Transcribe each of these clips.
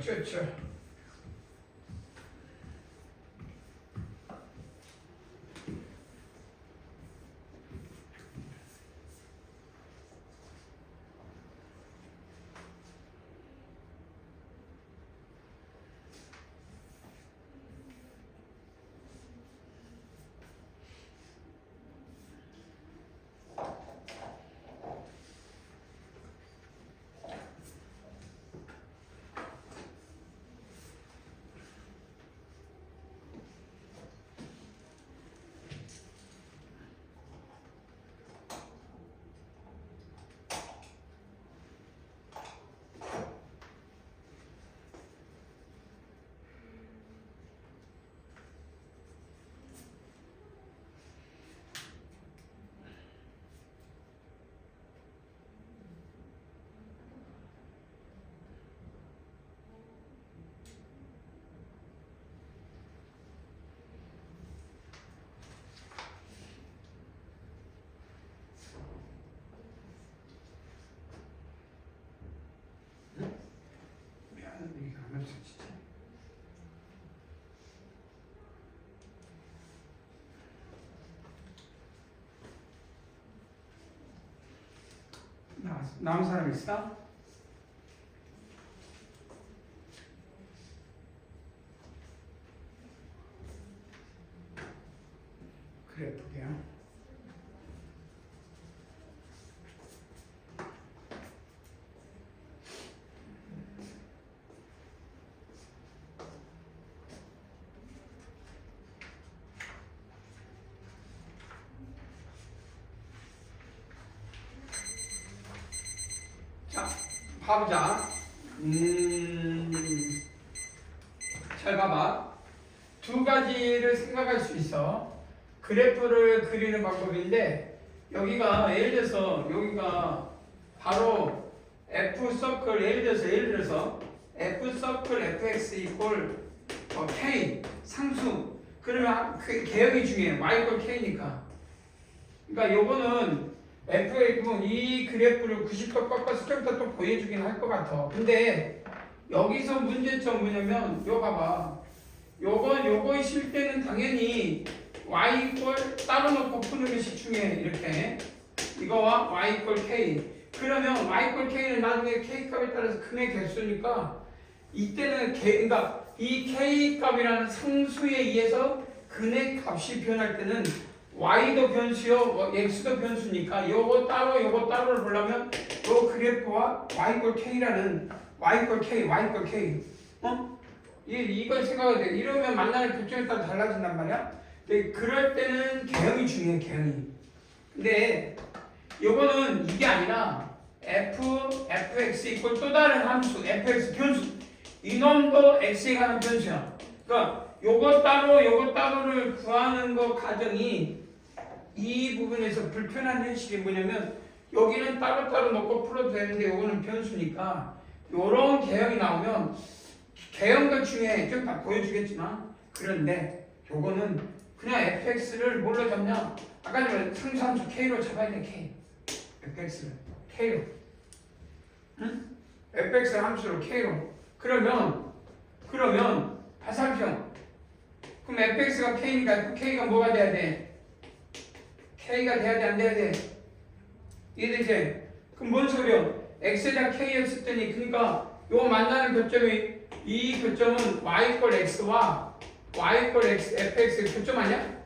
좋죠. 남은 사람 있어? 그래프게요. 자, 봐보자. 잘 봐봐. 두 가지를 생각할 수 있어. 그래프를 그리는 방법인데, 여기가 예를 들어서 여기가 바로 F 서클, 예를 들어서 F 서클 fx 이퀄 k 상수. 그러면 그 개혁이 중요해. y 이퀄 k니까. 그러니까 요거는 fx는 이 그래프를 90도 꺾어서 좀 더 또 보여주긴 할 것 같아. 근데 여기서 문제점 뭐냐면 요 봐봐. 요거 실 때는 당연히 y 이퀄 따로 놓고 푸는 것이 중요해. 이렇게 이거와 y 이퀄 k. 그러면 y 이퀄 k는 나중에 k 값에 따라서 근의 개수니까 이때는 그러니까 이 k 값이라는 상수에 의해서 근의 값이 변할 때는 y도 변수요, x도 변수니까 요거 따로를 보려면 요 그래프와 y 이퀄 k라는 y 이퀄 k 이걸 생각해야 돼. 이러면 만나는 교점에 따라 달라진단 말이야. 근데 그럴 때는 개형이 중요해. 개형이. 근데 요거는 이게 아니라 fx 이퀄 또 다른 함수 fx 변수 이놈도 x에 관한 변수야. 그러니까 요거 따로를 구하는 거 과정이 이 부분에서 불편한 현실이 뭐냐면 여기는 따로따로 놓고 풀어도 되는데 요거는 변수니까 요런 개형이 나오면 개형도 중에 좀 다 보여주겠지만 그런데 요거는 그냥 fx를 뭘로 잡냐? 아까 전에 상수함수 k로 잡아야 돼. k fx를 k로 fx 함수로 k로 그러면 화살표 그럼 fx가 k니까 k가 뭐가 돼야 돼? k가 돼야 돼? 안 돼야 돼? 이해되지? 그럼 뭔 소리야? x에다 k였을 때니 그러니까 요 만나는 교점이 이 교점은 y 이퀄 x와 y 이퀄 x fx의 교점 아니야?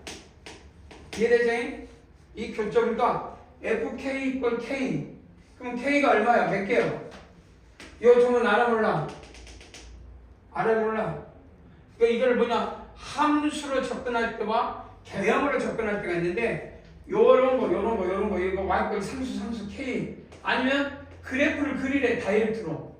이해되지? 이 교점이니까 fk 이퀄 k 그럼 k가 얼마야? 몇 개요? 요 점은 알아 몰라? 알아 몰라? 그러니까 이걸 뭐냐? 함수로 접근할 때와 개형으로 접근할 때가 있는데 요런 거 이거 y 상수 k 아니면 그래프를 그리래 다이렉트로.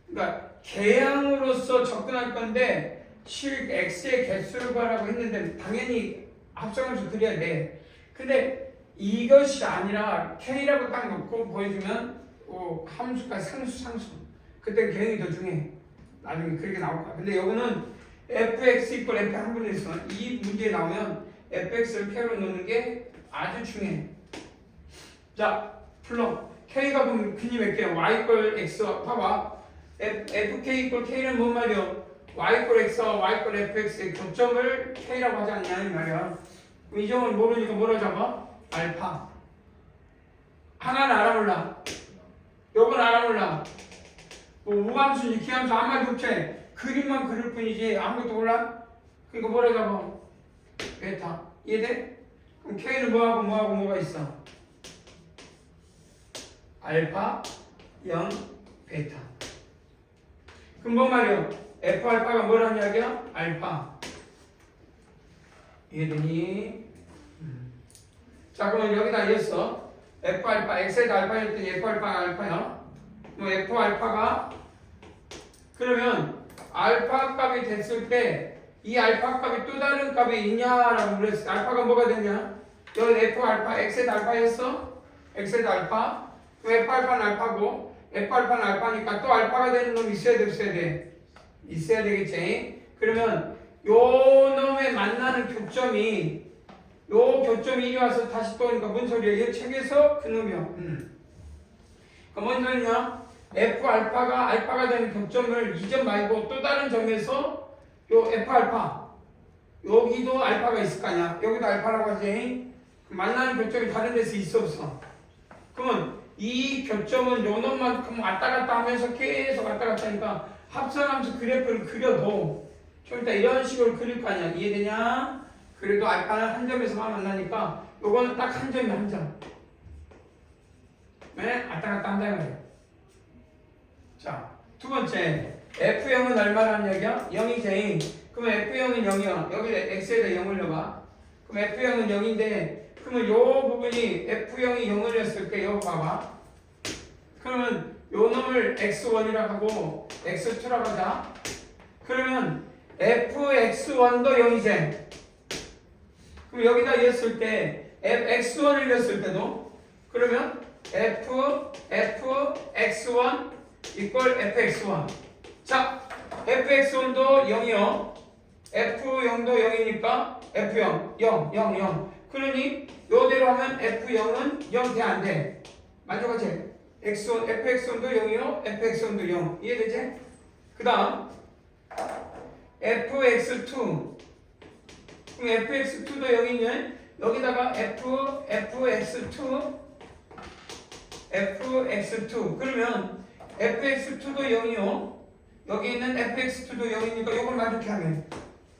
그러니까 개형으로서 접근할 건데 실 x의 개수를 구하라고 했는데 당연히 합성함수 그려야 돼. 근데 이것이 아니라 k라고 딱 놓고 보여주면 함수가 상수 그때 개형이 더 중요해. 나중에 그렇게 나올 거야. 근데 여기는 fx 이퀄 f 한 분에 있어. 이 문제에 나오면 fx를 k로 넣는 게 아주 중요해. 자, 풀러. k가 그럼 근이 몇 개야? y 이퀄 x 봐봐. fk 이퀄 k는 뭔 말이야? y 이퀄 x와 y 이퀄 fx의 교점을 k라고 하지 않냐 이 말이야. 이 점을 모르니까 뭐라 잡아? 알파. 하나는 알아 몰라. 요건 알아 몰라. 뭐 우함수니 기함수 아무 말도 없지. 그림만 그릴 뿐이지 아무것도 몰라. 그러니까 뭐라 잡아? 베타. 이해돼? 그럼 k는 뭐하고 뭐가 있어? 알파 0 베타. 그럼 뭔 말이야? f 알파가 뭐라는 이야기야? 알파. 이해되니? 자 그러면 여기다 이었어. f 알파 x에다 알파였더니 f 알파가 알파야. 뭐 f 알파가 그러면 알파 값이 됐을 때 이 알파 값이 또 다른 값이 있냐라고 그랬어. 알파가 뭐가 됐냐? 여기 f 알파 x에다 알파였어. x에다 알파. 그럼 f 알파는 알파고 f 알파는 알파니까 또 알파가 되는 놈이 있어야 돼 없어야 돼? 있어야 되겠지. 그러면 요 놈에 만나는 교점이 요 교점이 이리 와서 다시 또 오니까 뭔 소리야? 이 책에서 그 놈이야. 그럼 뭔 소리냐? f 알파가 알파가 되는 교점을 이 점 말고 또 다른 점에서 요 f 알파 여기도 알파가 있을 거 아니야. 여기도 알파라고 하지. 만나는 교점이 다른 데서 있어 없어? 그러면 이 교점은 요 놈만큼 왔다 갔다 하면서 계속 왔다 갔다 하니까 합성함수 그래프를 그려도 좀 이따 이런 식으로 그릴 거 아니야. 이해되냐? 그래도 알파는 한 점에서만 만나니까 요거는 딱 한 점이 한 점. 네? 왔다 갔다 한다는 거예요. 자, 두 번째 F0은 얼마라는 얘기야? 0이지. 그러면 F0은 0이야. 여기 X에다 0을 넣어봐. 그럼 F0은 0인데 그러면 요 부분이 F0이 0이었을 때 이거 봐봐. 그러면 요 놈을 X1이라고 하고 X2라고 하자. 그러면 Fx1도 0이지. 그럼 여기다 이었을 때 X1을 이었을 때도 그러면 Fx1 이퀄 fx1. 자, fx1도 0이요. f0도 0이니까 f0, 0, 0, 0. 그러니 요대로 하면 f0은 0 돼, 안 돼? 만족하지? x1, fx1도 0이요. fx1도 0. 이해되지? 그 다음 fx2. 그럼 fx2도 0이면 여기다가 fx2 그러면 fx2도 0이요. 여기 있는 fx2도 0이니까 이걸 만족해 하면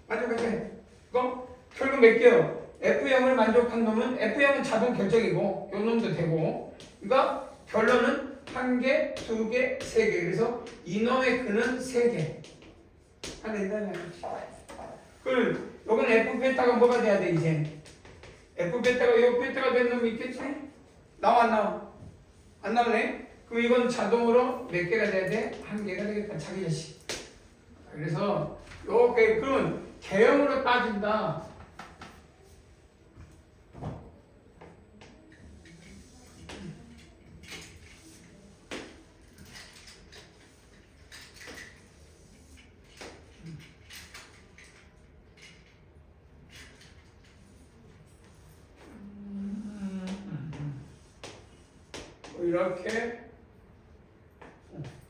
만족하지? 그럼 결국 몇 개요? f0을 만족한 놈은 f0은 자동 결정이고 요 놈도 되고 그러니까 결론은 1개, 2개, 3개. 그래서 이놈의 근은 3개. 한다. 그럼 요건 f 베타가 뭐가 돼야 돼 이제? f 베타가 요 베타가 된 놈이 있겠지? 나와 안 나와? 안 나오네? 그럼 이건 자동으로 몇 개가 돼야 돼? 한 개가 되겠다. 자기 자식. 그래서 요게 그러면 개형으로 따진다.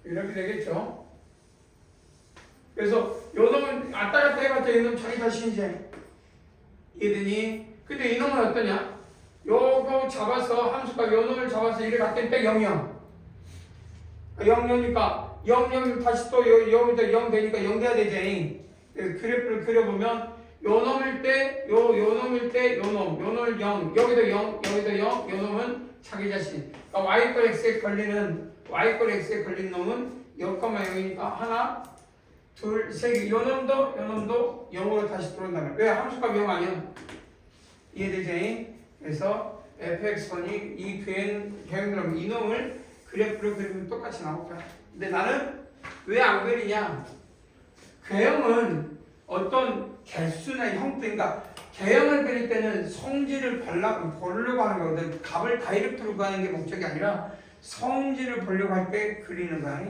이렇게 되겠죠. 그래서 요 놈은 왔다 갔다 해봤자 이놈 자기 자신이지. 이해되니? 근데 이놈은 어떠냐? 요거 잡아서 함수값 요 놈을 잡아서 이래 갔더니 딱 0이야. 0이니까 0 다시 또 0부터 0 되니까 0 돼야 되지. 그래서 그래프를 그려보면 요 놈일 때 요 놈일 때 요 놈을 0 여기도 0 여기도 0 요 놈은 자기 자신. 그러니까 y 꼴 x에 걸리는 y 꼴 x에 걸린 놈은 0,0이니까 하나 둘 세 개. 요 놈도 0으로 다시 들어온다면 왜 함수값 0 아니야? 이해되지? 그래서 fx1이 이 계획 이놈을 그래프로 그리면 똑같이 나올 거야. 근데 나는 왜 안 그리냐? 계형은 어떤 개수나 형태, 그러니까 계형을 그릴 때는 성질을 보려고 하는 거거든. 값을 다이렉트로 구하는 게 목적이 아니라 성질을 보려고 할 때 그리는 거야.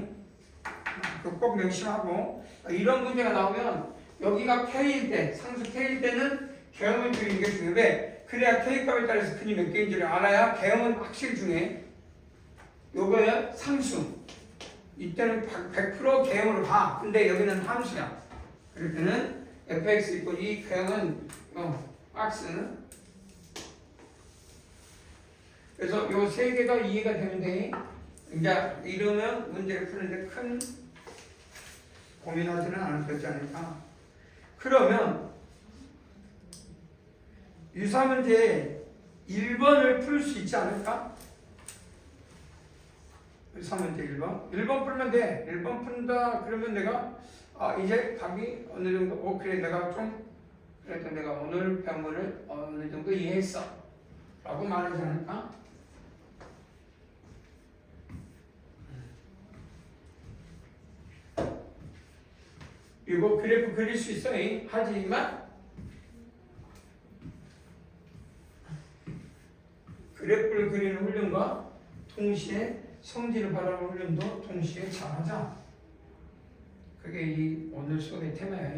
그거 꼭 명심하고 이런 문제가 나오면 여기가 K일 때, 상수 K일 때는 계형을 그리는 게 중요해. 그래야 K값에 따라서 근이 몇 개인지를 알아야 계형은 확실히 중요해. 요거야 상수. 이때는 100% 개형으로 봐. 근데 여기는 함수야. 그럴 때는 fx 있고 이 개형은 박스. 그래서 요 세 개가 이해가 되면 돼. 이제 이러면 문제를 푸는데 큰 고민하지는 않을 거지 않을까. 그러면 유사문제 1번을 풀 수 있지 않을까? 유사문제 1번. 1번 풀면 돼. 1번 푼다 그러면 내가 이제 답이 어느 정도 그래 내가 좀 그래도 내가 오늘 배운 거를 어느 정도 이해했어 라고 말하지 않을까? 이거 그래프 그릴 수 있어. 하지만 그래프를 그리는 훈련과 동시에 성질을 바라보는 훈련도 동시에 잘하자. 그게 이 오늘 수업의 테마야.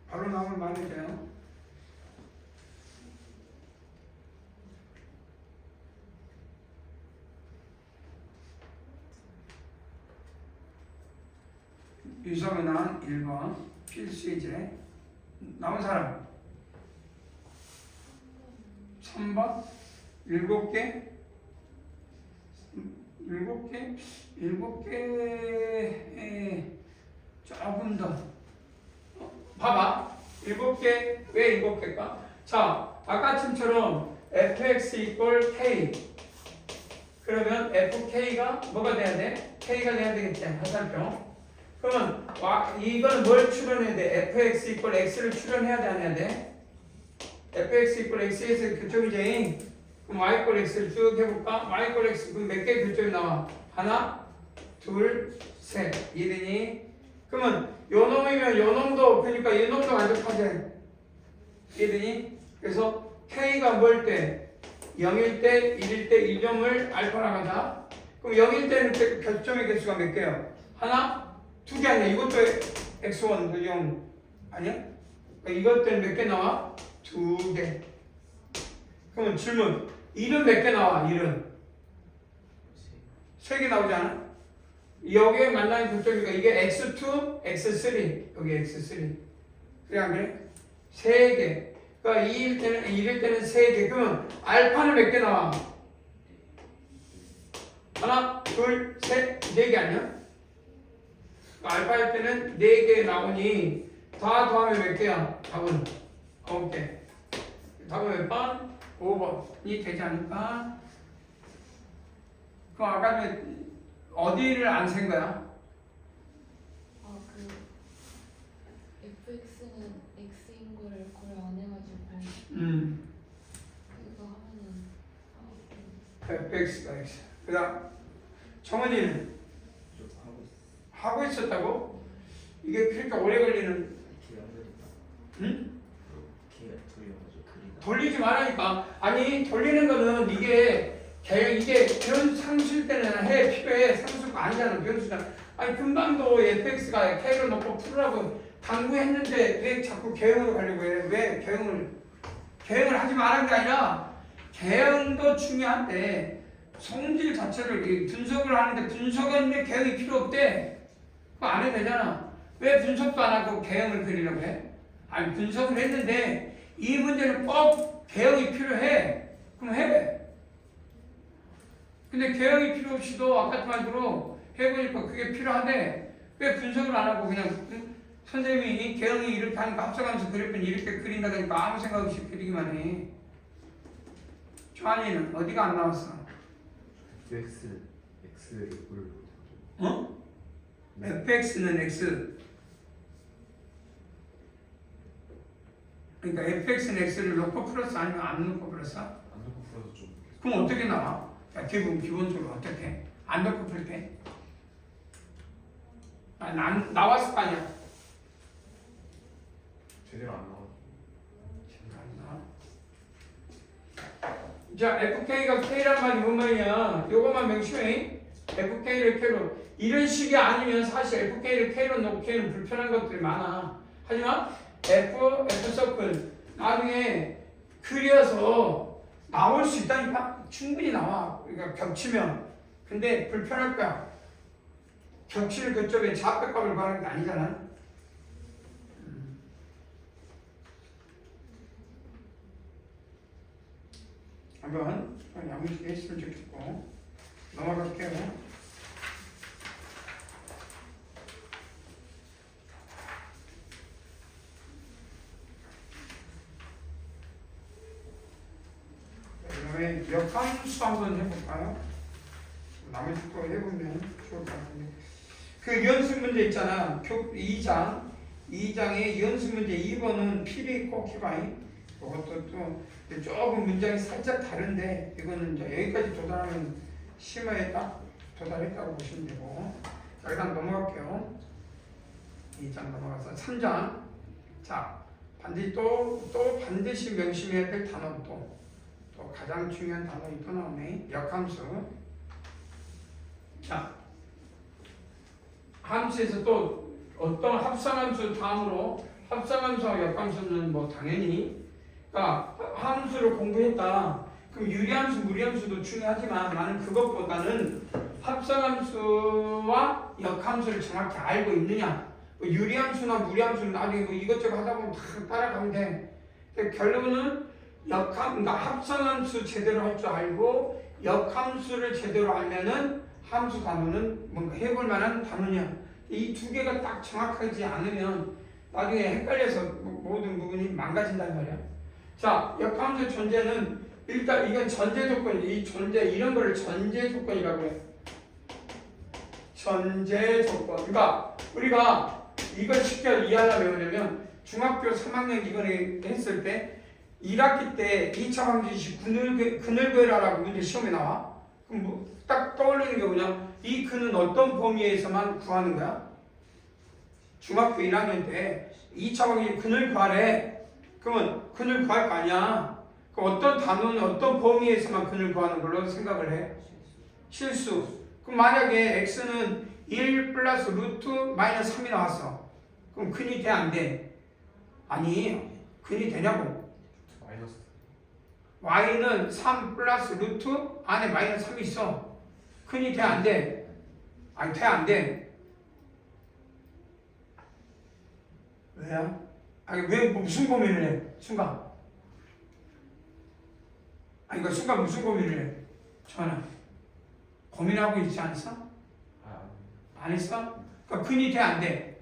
바로 나오면 말이 돼요. 유성이 나온 1번 필수이제 나온 사람 3번 7개 7개 조금 더 봐봐 7개 왜 7개일까? 자 아까처럼 fx 이퀄 k 그러면 fk가 뭐가 돼야 돼? k가 돼야 되겠지 화살표. 그러면 이건 뭘 출연해야 돼? fx 이퀄 x를 출연해야 돼 안 해야 돼? fx 이퀄 x에서 교점이지. 그럼 y 이퀄 x를 쭉 해볼까? y 이퀄 x 그럼 몇 개 교점이 나와? 하나, 둘, 셋. 이해되니? 그러면 요 놈이면 요 놈도 그러니까 이 놈도 완벽하지. 이해되니? 그래서 k가 뭘 때? 0일 때, 1일 때 이 점을 알파라 가자. 그럼 0일 때는 교점의 개수가 몇 개요? 하나? 2개 아니야. 이것도 x1 0 아니야? 이것 때는 몇 개 나와? 2개. 그러면 질문 1은 몇 개 나와? 1은 3개 나오지 않아? 여기에 만나는 교점이니까 이게 x2, x3 여기 x3 그래 안 그래? 3개. 그러니까 2일 때는 3개. 그러면 알파는 몇 개 나와? 하나, 둘, 셋, 4개 아니야? 알파일 때는 4개 나오니 다 더하면 몇 개야? 답은 9개. 답은 몇 번? 5번이 되지 않을까? 그럼 아까 어디를 안 센 거야? fx는 x인 거를 고려 안 해가지고 이거 하면은 fx가 x. 그다음 정원이는 하고 있었다고? 이게 그렇게 오래 걸리는? 응? 돌리지 말라니까. 아니 돌리는 거는 이게 상수일 때는 필요해. 상수가 아니잖아. 변수잖아. 아니 금방도 fx가 k를 놓고 풀으라고 당부했는데 왜 자꾸 개형으로 가려고 해? 왜 개형을 하지 말라는 게 아니라 개형도 중요한데 성질 자체를 분석을 하는데 분석하는데 개형이 필요 없대. 그거 안 해도 되잖아. 왜 분석도 안 하고 개형을 그리려고 해? 아니 분석을 했는데 이 문제는 꼭 개형이 필요해. 그럼 해. 근데 개형이 필요 없이도 아까 말대로 해보니까 그게 필요한데 왜 분석을 안 하고 그냥 선생님이 개형이 이렇게 하니까 합성하면서 그랬더니 이렇게 그린다 그러니까 아무 생각 없이 그리기만 해. 조한이는 어디가 안 나왔어? x 이걸 fx는 x. 그러니까 fx는 x를 놓고 풀었어 아니면 안 놓고 풀었어? 안 놓고 풀어서 좀 그럼 어떻게 나와? 야, 기본적으로 어떻게? 안 놓고 풀 때? 나왔을 거 아니야? 제대로 안 나와. 자, fk가 k란 말이 뭔 말이야? 요것만 명심해. FK를 K로 이런 식이 아니면 사실 FK를 K로 놓기에는 불편한 것들이 많아. 하지만 F 서클 나중에 그려서 나올 수 있다니까. 충분히 나와. 그러니까 겹치면. 근데 불편할 거야. 겹칠 그쪽에 좌표값을 구하는 게 아니잖아. 한번 야무지게 했으면 좋겠고 넘어갈게요. 그다음에 역함수 한번 해볼까요? 나머지 또 해보면 좋을 것 같은데 그 연습 문제 있잖아. 2장의 연습 문제 2번은 필히 꼭 해봐요. 그것도 또 조금 문장이 살짝 다른데 이거는 이제 여기까지 도달하면 심화에 딱 도달했다고 보시면 되고. 자, 일단 넘어갈게요. 2장 넘어가서 3장. 자, 반드시 또 반드시 명심해야 될 단어 또 가장 중요한 단어이 또 나오네. 역함수. 자, 함수에서 또 어떤 합성함수 다음으로 합성함수와 역함수는 뭐 당연히 그러니까 함수를 공부했다. 그럼 유리함수, 무리함수도 중요하지만 나는 그것보다는 합성함수와 역함수를 정확히 알고 있느냐. 뭐 유리함수나 무리함수는 나중에 뭐 이것저것 하다 보면 다 따라가면 돼. 결론은 그러니까 합성함수 제대로 할 줄 알고 역함수를 제대로 알면은 함수 단어는 뭔가 해볼 만한 단어냐. 이 두 개가 딱 정확하지 않으면 나중에 헷갈려서 모든 부분이 망가진단 말이야. 자, 역함수 존재는 일단 이건 전제 조건, 이 존재 이런 거를 전제 조건이라고 해. 전제 조건. 그러니까 우리가 이걸 쉽게 이해하려면 뭐냐면 중학교 3학년 이번에 했을 때 1학기 때 2차 방정식 그늘괴라라고 문제 시험에 나와. 그럼 뭐 딱 떠올리는 게 뭐냐? 이 근은 어떤 범위에서만 구하는 거야? 중학교 1학년 때 2차 방정식 근을 구하래. 그러면 근을 구할 거 아니야. 그럼 어떤 단어는 어떤 범위에서만 근을 구하는 걸로 생각을 해? 실수. 그럼 만약에 x는 1 플러스 루트 마이너스 3이 나왔어. 그럼 근이 돼, 안 돼? 아니, 근이 되냐고. 마이너스. y는 3 플러스 루트 안에 마이너스 3이 있어. 근이 돼, 안 돼? 아니, 돼, 안 돼? 왜요? 아니, 왜 무슨 고민을 해? 순간. 아니, 이거 순간 무슨 고민을 해? 전화. 고민하고 있지 않았어? 안 했어? 그러니까 근이 돼, 안 돼?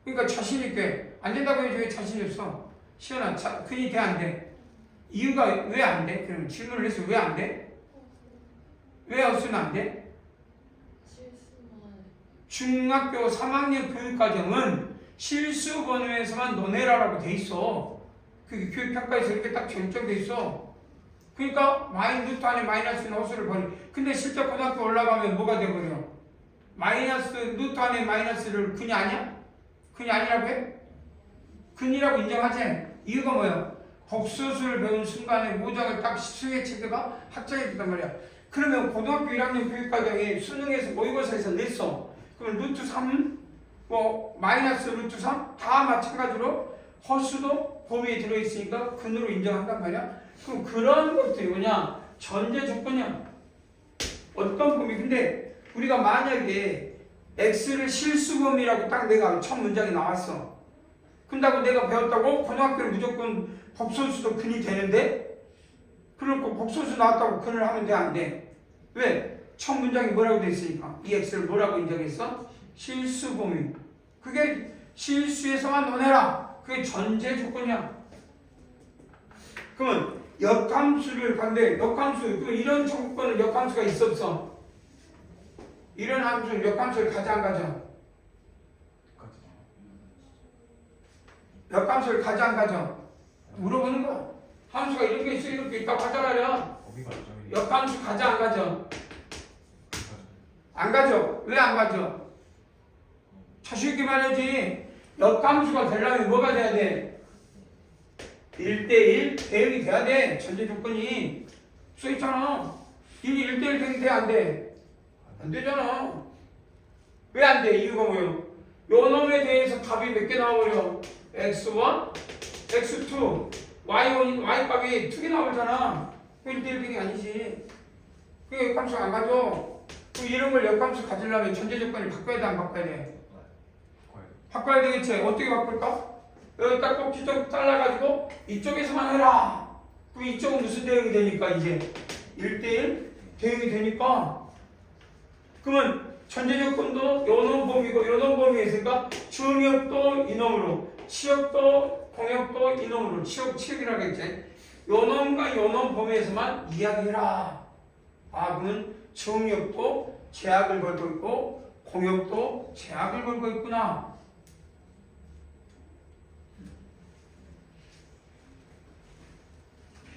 그러니까 자신 있게 안 된다고 해야지 왜 자신이 없어? 시연아, 근이 돼, 안 돼? 이유가 왜 안 돼? 그럼 질문을 해서 왜 안 돼? 왜 없으면 안 돼? 실수만 중학교 3학년 교육과정은 실수 번호에서만 논해라라고 돼 있어. 그게 교육평가에서 이렇게 딱 결정돼 있어. 그러니까 루트 안에 마이너스는 허수를 버리. 근데 실제 고등학교 올라가면 뭐가 돼버려? 마이너스 루트 안에 마이너스를 근이 아니야? 근이 아니라고 해? 근이라고 인정하지? 이유가 뭐야? 복수수를 배운 순간에 모작을 딱 수의 체계가 확정이 된단 말이야. 그러면 고등학교 1학년 교육과정에 수능에서 모의고사에서 냈어. 그럼 루트 3, 뭐 마이너스 루트 3 다 마찬가지로 허수도 범위에 들어있으니까 근으로 인정한단 말이야. 그럼 그런 것들이 뭐냐? 전제 조건이야. 어떤 범위? 근데 우리가 만약에 x를 실수 범위라고 딱 내가 첫 문장이 나왔어. 근다고 내가 배웠다고 고등학교를 무조건 법소수도 근이 되는데? 그러니까 법소수 나왔다고 근을 하면 돼, 안 돼? 왜? 첫 문장이 뭐라고 돼 있으니까. 이 x를 뭐라고 인정했어? 실수 범위. 그게 실수에서만 논해라. 그게 전제 조건이야. 그러면 역함수를 간대. 역함수. 이런 조건은 역함수가 있어 없어? 이런 함수는 역함수를 가져 안 가져? 역함수를 가져 안 가져? 물어보는 거야. 함수가 이런 게 있어, 이렇게 있다고 하잖아요. 역함수 가져 안 가져? 안 가져. 왜 안 가져? 자신 있게 말해야지. 역함수가 되려면 뭐가 돼야 돼? 1대1 대응이 돼야 돼. 전제 조건이 써있잖아. 1대1 대응이 돼, 안 돼? 안 되잖아. 왜 안 돼? 이유가 뭐예요? 요 놈에 대해서 값이 몇 개 나와버려? x1, x2, y1, y값이 2개 나오잖아. 그 1대1이 아니지. 그게 역함수 안 가져. 그 이런 걸 역함수 가지려면 전제 조건을 바꿔야 돼, 안 바꿔야 돼? 바꿔야 되겠지. 어떻게 바꿀까? 여기 딱 꼭지 좀 잘라가지고 이쪽에서만 해라. 그럼 이쪽은 무슨 대응이 되니까 이제 1대1 대응이 되니까 그러면 전제 조건도 요놈 범위고 요놈 범위에 있으니까 중역도 이놈으로 치역도 공역도 이놈으로 치역이라고 했지. 요놈과 요놈 범위에서만 이야기해라. 아 그러면 중역도 제약을 걸고 있고 공역도 제약을 걸고 있구나.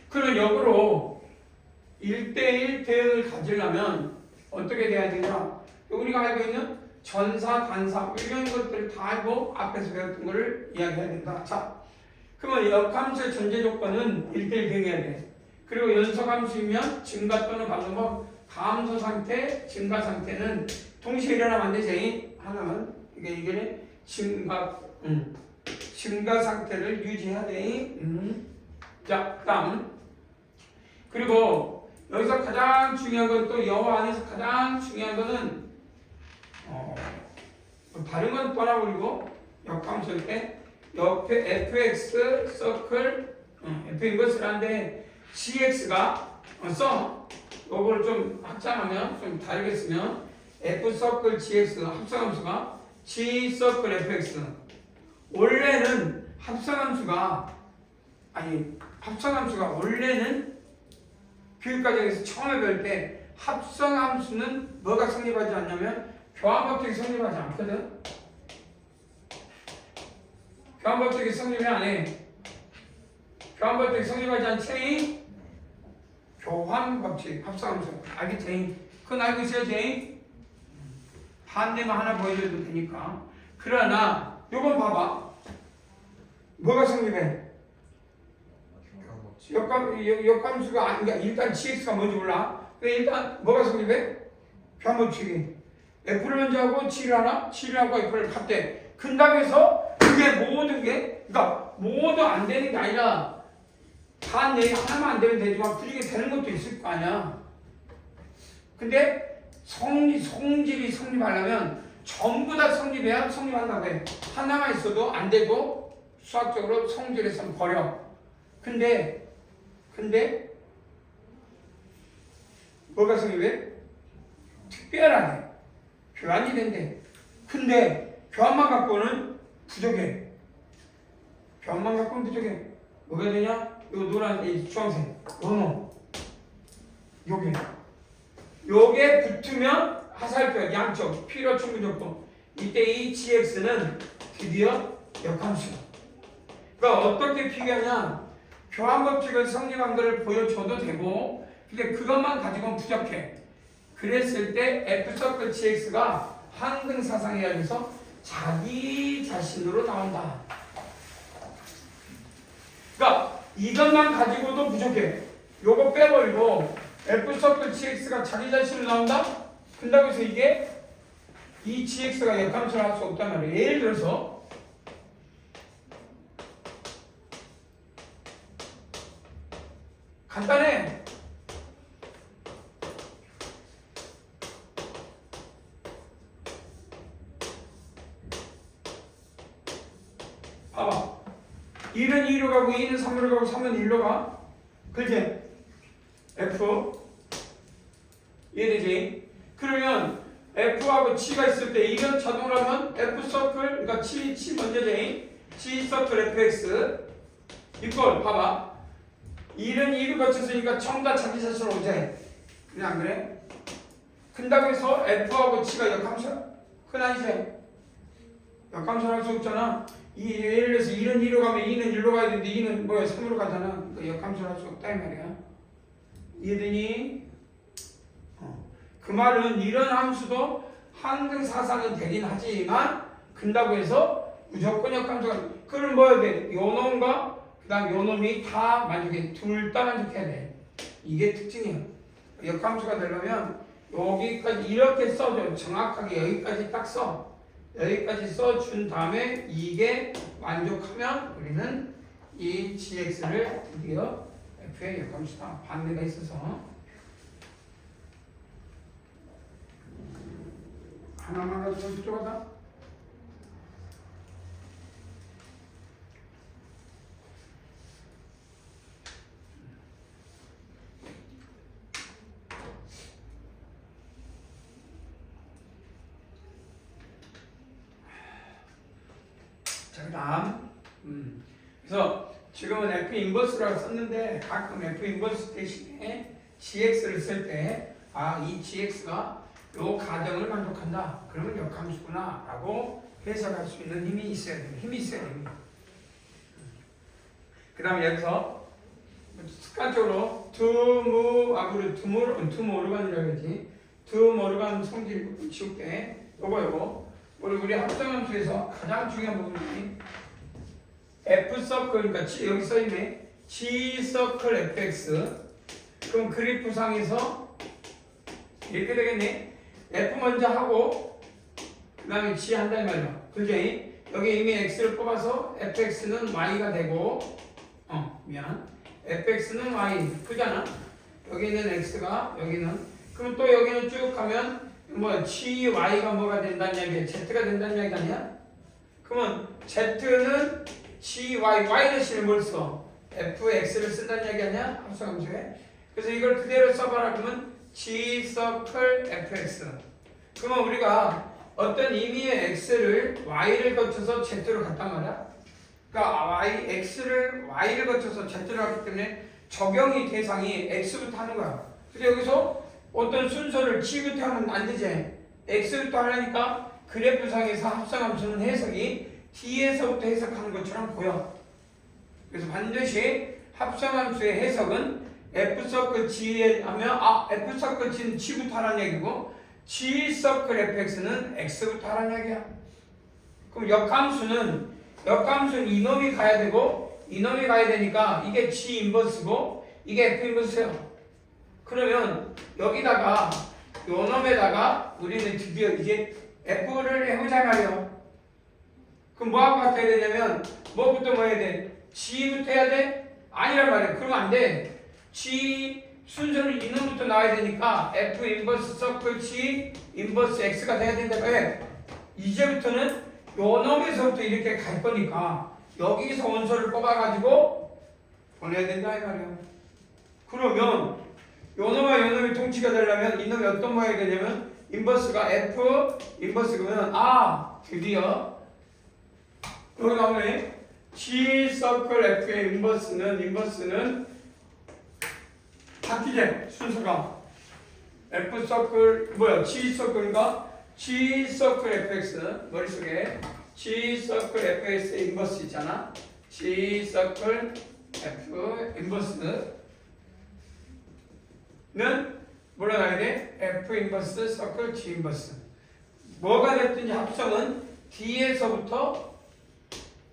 그러면 역으로 1대1 대응을 가지려면 어떻게 돼야 되냐? 우리가 알고 있는 전사, 간사 이런 것들을 다 알고 앞에서 배웠던 거를 이야기해야 된다. 자, 그러면 역함수의 전제 조건은 1대1 대응해야 돼. 그리고 연속함수이면 증가 또는 감소, 감소 상태, 증가 상태는 동시에 일어나면 안 되지. 하나는 이게 증가 상태를 유지해야 돼. 자, 그다음 그리고 여기서 가장 중요한 건 또 영어 안에서 가장 중요한 거는 다른 건 떠나버리고 역함수일 때 옆에 fx 서클 f인 것을 하는데 gx가 요걸 좀 합장하면 좀 다르게 쓰면 f 서클 gx 합성함수가 g 서클 fx 원래는 합성함수가 원래는 교육과정에서 처음에 배울 때 합성함수는 뭐가 성립하지 않냐면 교환법칙이 성립하지 않거든. 교환법칙이 성립이 안 해. 교환법칙이 성립하지 않지? 교환법칙, 합성함수. 알겠지? 그건 알고 있어야지. 반대만 하나 보여줘도 되니까. 그러나 요건 봐봐. 뭐가 성립해? 역함수가 그러니까 일단 gx가 뭔지 몰라. 일단 뭐가 성립해? 교환법칙이 f를 먼저 하고 g를 하나, g를 하고 f를 합대. 근답에서 그게 모든 게 그러니까 모두 안 되는 게 아니라 반 내에 하나만 안 되면 되지만 그 중에 되는 것도 있을 거 아니야. 근데 성질이 성립하려면 전부 다 성립해야 성립한다고 해. 하나만 있어도 안 되고 수학적으로 성질에서는 버려. 근데 뭐가 성립해? 특별하게 교환이 된대. 근데 교환만 갖고는 부족해. 교환만 갖고는 부족해. 뭐가 되냐? 요 노란 이 주황색 요게 붙으면 화살표 양쪽 필요 충분 조건. 이때 이 gx는 드디어 역함수. 그러니까 어떻게 비교하냐? 교환법칙을 성립한 것을 보여줘도 되고 근데 그것만 가지고는 부족해. 그랬을 때 f 서클 gx가 항등사상해야 돼서 자기 자신으로 나온다. 그러니까 이것만 가지고도 부족해. 요거 빼버리고 f 서클 gx가 자기 자신으로 나온다? 그런다고 해서 이게 이 gx가 역함수를 할 수 없단 말이에요. 예를 들어서 간단해. 봐봐. 1은 2로 가고 2는 3으로 가고 3은 1로 가. 그치? F 이해되지? 그러면 F하고 G가 있을 때 이건 자동으로 하면 F 서클 그러니까 G 먼저지. G 서클 FX 이걸 봐봐. 1은 2를 거쳤으니까 전부 다 자기 자신으로 오제. 그래 안 그래? 근다고 해서 F하고 G가 역함수야? 그건 아니지. 역함수를 할 수 없잖아. 예를 들어서 1은 2로 가면 2는 1로 가야 되는데 2는 뭐야 3으로 가잖아. 그러니까 역함수를 할 수 없다 이 말이야. 이해되니? 그 말은 이런 함수도 항등사상은 되긴 하지만 근다고 해서 무조건 역함수가 그걸 뭐야 돼? 요놈과 그 다음 요놈이 다 만족해. 둘 다 만족해야 돼. 이게 특징이야. 역함수가 되려면 여기까지 이렇게 써줘. 정확하게 여기까지 딱 써. 여기까지 써준 다음에 이게 만족하면 우리는 이 gx를 드디어 f의 역함수다. 반대가 있어서 하나만 더 들어가다. 자, 그 다음 그래서 지금은 F 인버스라고 썼는데 가끔 F 인버스 대신에 GX를 쓸 때 이 GX가 요 가정을 만족한다. 그러면 역함수구나 라고 해석할 수 있는 힘이 있어야 됩니다. 힘이 있어야 됩니다. 그 다음에 여기서 습관적으로 두모르간이라고 해야지. 두모르간 성질 지울게. 요거 우리 합성함수에서 가장 중요한 부분이 F 서클, 그러니까 여기 써있네. G 서클 fx. 그럼 그래프상에서 이렇게 되겠네. F 먼저 하고 그 다음에 G 한다 이 말이야. 그지? 여기 이미 x를 뽑아서 fx는 y가 되고 fx는 y 그잖아. 여기는 x가 여기는 그럼 또 여기는 쭉 가면 뭐 gy가 뭐가 된다는 얘기야? z가 된다는 얘기 아니야? 그러면 z는 gy 대신에 뭘 써? fx를 쓴다는 얘기 아니야? 합성함수에. 그래서 이걸 그대로 써봐라. 그러면 g 서클 fx. 그러면 우리가 어떤 의미의 x를 y를 거쳐서 z로 갔단 말이야. 그러니까 x를 y를 거쳐서 z로 갔기 때문에 적용이 대상이 x부터 하는 거야. 그래서 여기서 어떤 순서를 g부터 하면 안 되지. x부터 하려니까 그래프상에서 합성함수는 해석이 d에서부터 해석하는 것처럼 보여. 그래서 반드시 합성함수의 해석은 f 서클 g에 하면 f 서클 g는 g부터 하라는 얘기고 g 서클 fx는 x부터 하라는 얘기야. 그럼 역함수는 이놈이 가야 되고 이놈이 가야 되니까 이게 g 인버스고 이게 f 인버스야. 그러면 여기다가 요 놈에다가 우리는 드디어 이제 f를 해보자 말이야. 그럼 뭐하고 같아야 되냐면 뭐부터 뭐 해야 돼? g부터 해야 돼? 아니란 말이야. 그러면 안 돼. g 순서는 이놈부터 나와야 되니까 f 인버스 서클 g 인버스 x가 돼야 된다. 왜? 이제부터는 요 놈에서부터 이렇게 갈 거니까 여기서 원소를 뽑아가지고 보내야 된다 이 말이야. 그러면 요 놈과 요 놈이 통치가 되려면 이 놈이 어떤 모양이 되냐면 인버스가 f 인버스 그러면 드디어 여기 나오네. g 서클 f의 인버스는 바뀌게 순서가 f 서클 g 서클인가 g 서클 fx 머릿속에 g 서클 fx의 인버스 있잖아. g 서클 f 인버스는 뭐라 나야 돼? f 인버스 서클 g 인버스. 뭐가 됐든지 합성은 d에서부터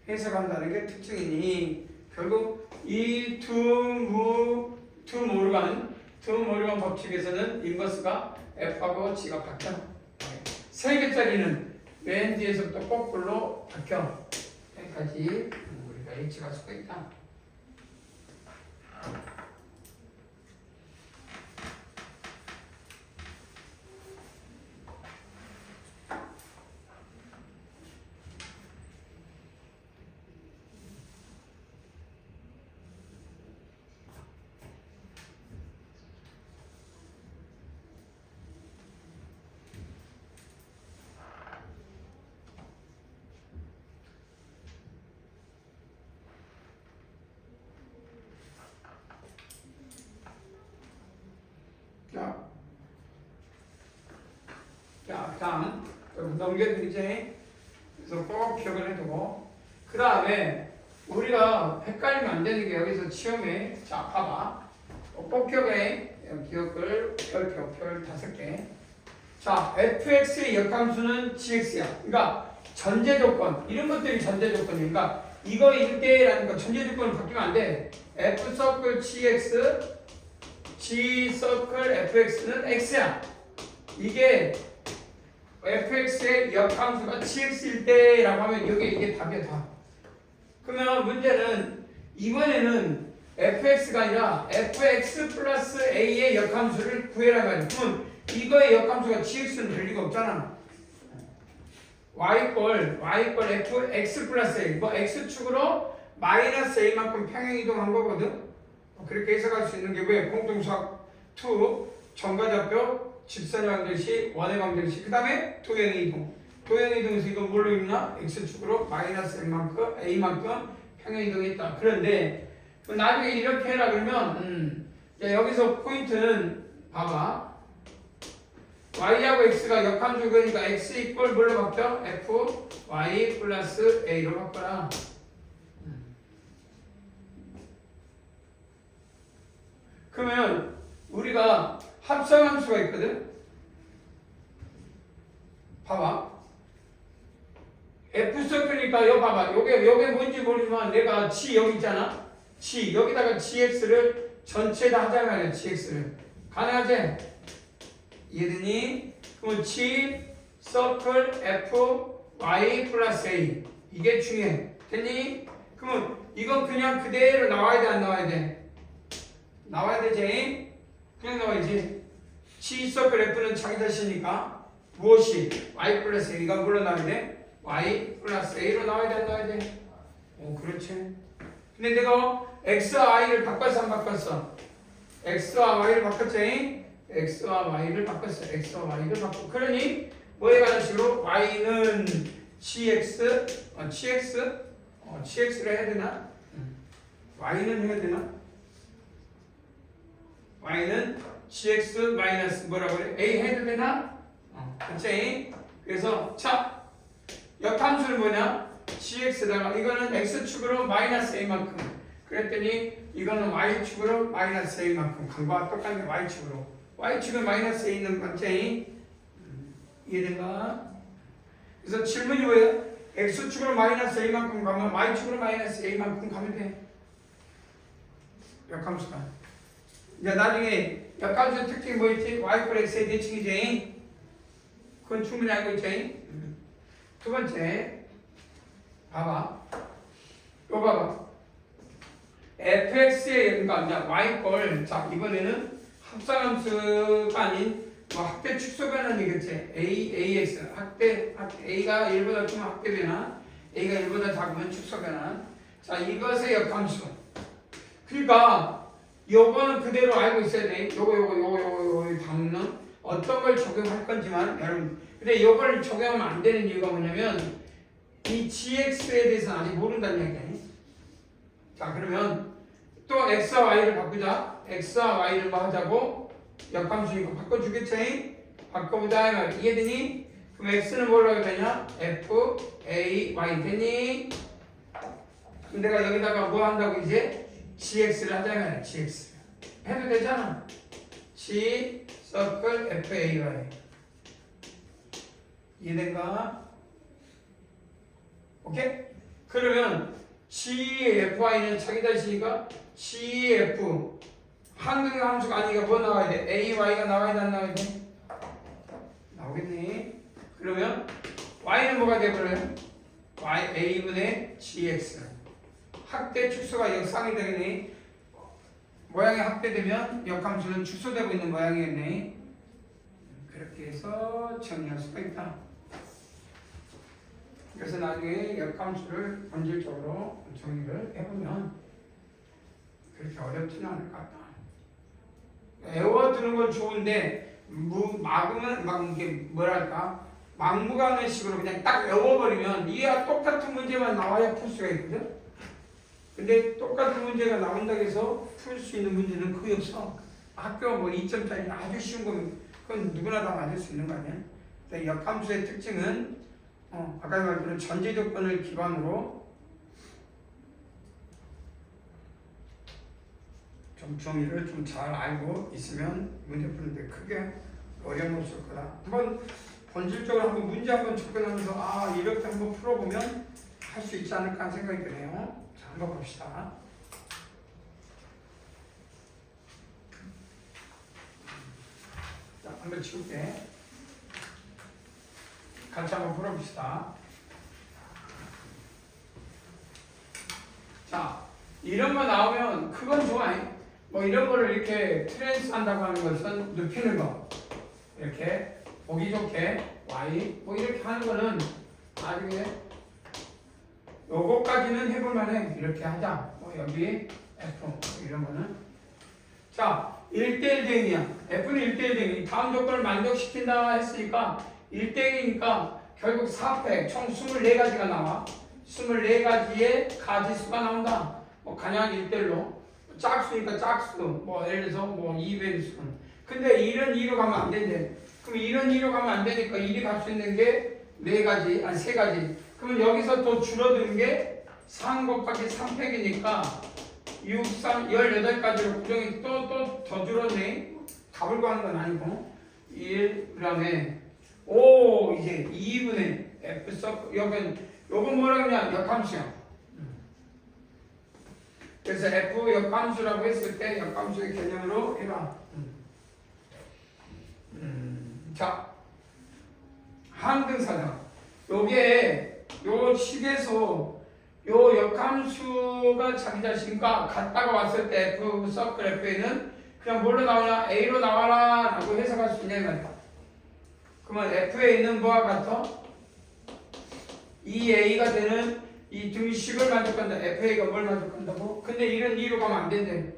해석한다는 게 특징이니 결국 이 두 모르간 법칙에서는 인버스가 f하고 g가 바뀌어. 세 개짜리는 맨 뒤에서부터 거꾸로 바뀌어. 여기까지 우리가 일치할 수가 있다. 자, 다음 넘겨드리지. 그래서 꼭 기억을 해두고 그 다음에 우리가 헷갈리면 안 되는 게 여기서 시험에 자 봐봐. 꼭 기억해. 기억을 별 5개. 자, fx의 역함수는 gx야. 그러니까 전제 조건 이런 것들이 전제 조건이야. 그러니까 이거 이때라는 거 전제 조건을 바뀌면 안 돼. f 서클 gx, g 서클 fx는 x야. 이게 fx의 역함수가 gx일 때라고 하면 이게 답이야 다. 그러면 문제는 이번에는 fx가 아니라 fx 플러스 a의 역함수를 구해라 말이야. 그러면 이거의 역함수가 gx는 될 리가 없잖아. y 꼴 fx 플러스 a 뭐 x축으로 마이너스 a만큼 평행이동한 거거든. 그렇게 해석할 수 있는 게 왜? 공통수학 2 정과좌표 직선의 방정식 원의 방정식 그 다음에 도형의 이동 도형의 이동에서 이건 뭘로 읽나? x축으로 마이너스 a만큼 평행이동했다. 그런데 나중에 이렇게 해라 그러면 여기서 포인트는 봐봐. y하고 x가 역함수 그러니까 x 이꼴 뭘로 바뀌어? f y 플러스 a로 바꿔라. 그러면 우리가 합성함수가 있거든. 봐봐. f 서클이니까 여기 봐봐. 요게 뭔지 모르지만 내가 g 여기 있잖아. g 여기다가 gx를 전체다 하자 말이야. gx를 가능하지? 이해되니? 그러면 g 서클 f y 플러스 a 이게 중요해. 됐니? 그러면 이건 그냥 그대로 나와야 돼 안 나와야 돼? 나와야 되지? 그냥 나와야지. g 서클 f는 자기 자신이니까 무엇이? y 플러스 a가 물러 나와야 돼? y 플러스 a로 나와야 돼 안 나와야 돼? 오 그렇지. 근데 내가 x와 y를 바꿨어 안 바꿨어? x와 y를 바꿨지? x와 y를 바꿨어. x와 y를 바꿨어. 그러니 뭐에 관한 식으로 y는 gx를 해야 되나? y는 해야 되나? y는 gx 마이너스 뭐라고 그래? a 해도 되나? 그치? 그래서 자 역함수는 뭐냐? gx다가 이거는 x축으로 마이너스 a만큼 그랬더니 이거는 y축으로 마이너스 a만큼 간과 똑같은 게 y축은 마이너스 a 있는 맞지? 이해된가? 그래서 질문이 뭐예요? x축으로 마이너스 a만큼 가면 y축으로 마이너스 a만큼 가면 돼. 역함수가. 이제 나중에 역함수 특징이 뭐 있지? y 꼴 x의 대칭이지? 그건 충분히 알고 있지? 두 번째 봐봐. 이거 봐봐. fx의 그러니까 y 꼴 자 이번에는 합성함수가 아닌 뭐 확대 축소 변환이겠지? ax a가 1보다 크면 확대 변환 a가 1보다 작으면 축소 변환. 자 이것의 역함수. 그러니까 요거는 그대로 알고 있어야 돼. 요거 담는 어떤 걸 적용할 건지만 여러분. 근데 요걸 적용하면 안 되는 이유가 뭐냐면 이 gx에 대해서는 아직 모른다는 얘기야. 자 그러면 또 x와 y를 바꾸자. x와 y를 뭐 하자고? 역함수니까 바꿔주겠지? 바꿔보자. 이해되니? 그럼 x는 뭘로 하게 되냐? f, a, y 되니? 그럼 내가 여기다가 뭐 한다고 이제? gx를 하자면 gx 해도 되잖아. g 서클 fay 이해된가? 오케이? 그러면 gfy는 자기 자신이니까 gf 한국의 함수가 아니니까 뭐 나와야 돼? ay가 나와야 돼 안 나와야 돼? 나오겠네. 그러면 y는 뭐가 되버려요? a분의 gx 확대 축소가 역상이 되겠네. 모양이 확대되면 역함수는 축소되고 있는 모양이겠네. 그렇게 해서 정리할 수가 있다. 그래서 나중에 역함수를 본질적으로 정리를 해보면 그렇게 어렵지는 않을 것 같다. 외워두는 건 좋은데 막으면 막 이게 뭐랄까 막무가내 식으로 그냥 딱 외워버리면 이와 똑같은 문제만 나와야 풀 수가 있거든. 근데 똑같은 문제가 나온다고 해서 풀 수 있는 문제는 거의 없어. 학교 뭐 2점짜리 아주 쉬운 거면 그건 누구나 다 맞을 수 있는 거 아니야. 역함수의 특징은 아까 말한 전제 조건을 기반으로 좀 정의를 좀 잘 알고 있으면 문제 푸는데 크게 어려움 없을 거다. 한번 본질적으로 한번 문제 한번 접근하면서 이렇게 한번 풀어보면 할 수 있지 않을까 하는 생각이 드네요. 자, 한번 봅시다. 자, 한번 치울게. 같이 한번 풀어봅시다. 자, 이런 거 나오면 그건 좋아해. 뭐 이런 거를 이렇게 트랜스 한다고 하는 것은 눕히는 거. 이렇게 보기 좋게 y 뭐 이렇게 하는 거는 나중에 요거까지는 해볼 만해. 이렇게 하자. 뭐 여기 f 이런 거는. 자, 1대1 대응이야. f는 1대1 대응. 다음 조건을 만족시킨다 했으니까 1대1이니까 결국 4팩 총 24가지가 나와. 24가지의 가지수가 나온다. 뭐 가냥 1대1로. 짝수니까 짝수. 뭐 예를 들어서 뭐 2배수. 근데 1은 2로 가면 안 된대. 그럼 1은 2로 가면 안 되니까 1이 갈 수 있는 게 4가지, 아니 3가지. 그러면 여기서 또 줄어드는 게 3 곱하기 3팩이니까 6, 3, 18가지로 구정이 또 더 줄었네. 답을 구하는 건 아니고 1, 그 다음에 오 이제 2분의 F 서 여긴 요건 뭐라 그러냐 역함수야. 그래서 F 역함수라고 했을 때 역함수의 개념으로 해봐. 자 항등사죠. 요게 요 식에서 요 역함수가 자기 자신과 같다가 왔을 때 F 서클 F에는 그냥 뭘로 나오냐 A로 나와라 라고 해석할 수 있냐 말이야. 그러면 F에 있는 뭐와 같아? 이 A가 되는 이 등식을 만족한다. FA가 뭘 만족한다고? 근데 이런 2로 가면 안 된대.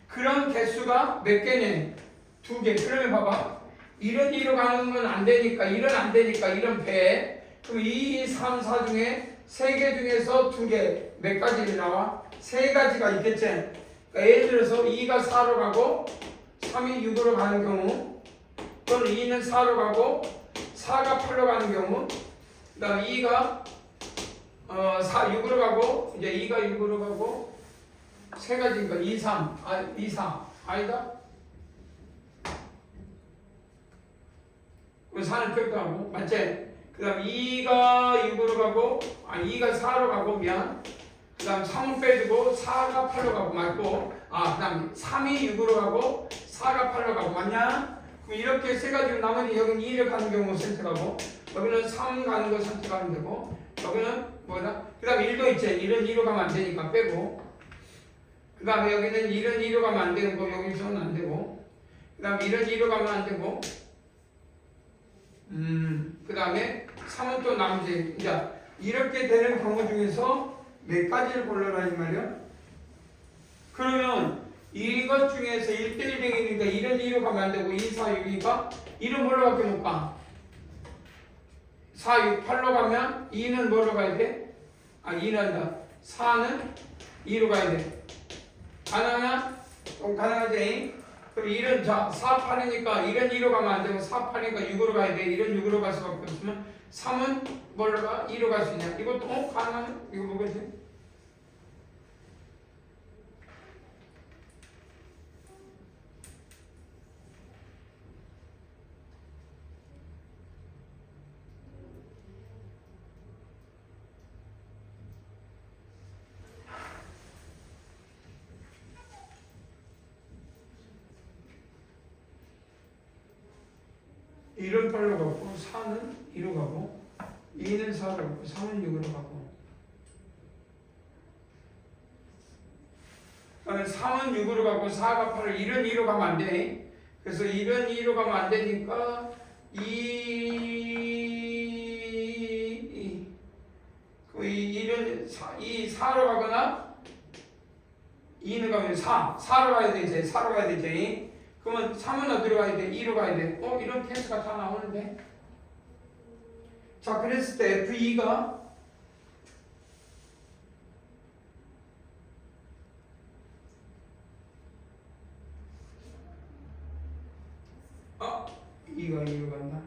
그런 개수가 몇 개네? 2개. 그러면 봐봐. 이런 2로 가는 건 안 되니까, 이런 안 되니까, 이런 배. 그럼 2, 3, 4 중에 3개 중에서 2개. 몇 가지를 나와? 3가지가 있겠지? 그러니까 예를 들어서 2가 4로 가고, 3이 6으로 가는 경우, 또는 2는 4로 가고, 4가 8로 가는 경우, 그 다음 2가 6으로 가고, 이제 2가 6으로 가고, 3가지니까 2, 3, 2, 4. 아니다? 그럼 4는 격도하고, 맞지? 그 다음 2가 6으로 가고, 2가 4로 가고, 미안. 그 다음 3은 빼주고, 4가 8로 가고, 맞고, 그 다음 3이 6으로 가고, 4가 8로 가고, 맞냐? 그럼 이렇게 세 가지로 나머지 여기는 2를 가는 경우 선택하고, 여기는 3 가는 거 선택하면 되고, 여기는 뭐다? 그 다음에 1도 있지. 1은 2로 가면 안 되니까 빼고, 그 다음에 여기는 1은 2로 가면 안 되는 거, 여기서는 안 되고, 그 다음에 1은 2로 가면 안 되고, 그 다음에 3은 또 남지. 자, 이렇게 되는 경우 중에서 몇 가지를 골라라 이 말이야? 그러면 이것 중에서 1대1 되니까 1은 2로 가면 안 되고 2, 4, 6이니까 1은 뭘로 밖에 못 가? 4, 6, 8로 가면 2는 뭐로 가야 돼? 2는 한다. 4는 2로 가야 돼. 가능하냐? 가능하지? 그럼 1은 자 4, 8이니까 1은 2로 가면 안 되고 4, 8이니까 6으로 가야 돼. 1은 6으로 갈 수밖에 없으면 3은 뭘로 가? 2로 갈 수 있냐? 이것도 가능하냐? 이거 뭐겠지? (1은 8로 가고 4는 2로 가고 2는 4로 가고 3은 6으로 가고 그다음에 3은 6으로 가고 4가 8을 1은 2로 가면 안 돼. 그래서 1은 2로 가면 안 되니까 1은 4로 가거나 2는 가면 4로 가야 되지. 4로 가야 되지. 그러면 3은 어디로 가야 돼? 2로 가야 돼. 이런 케이스가 다 나오는데. 자, 그랬을 때 F2가 E가 2로 간다.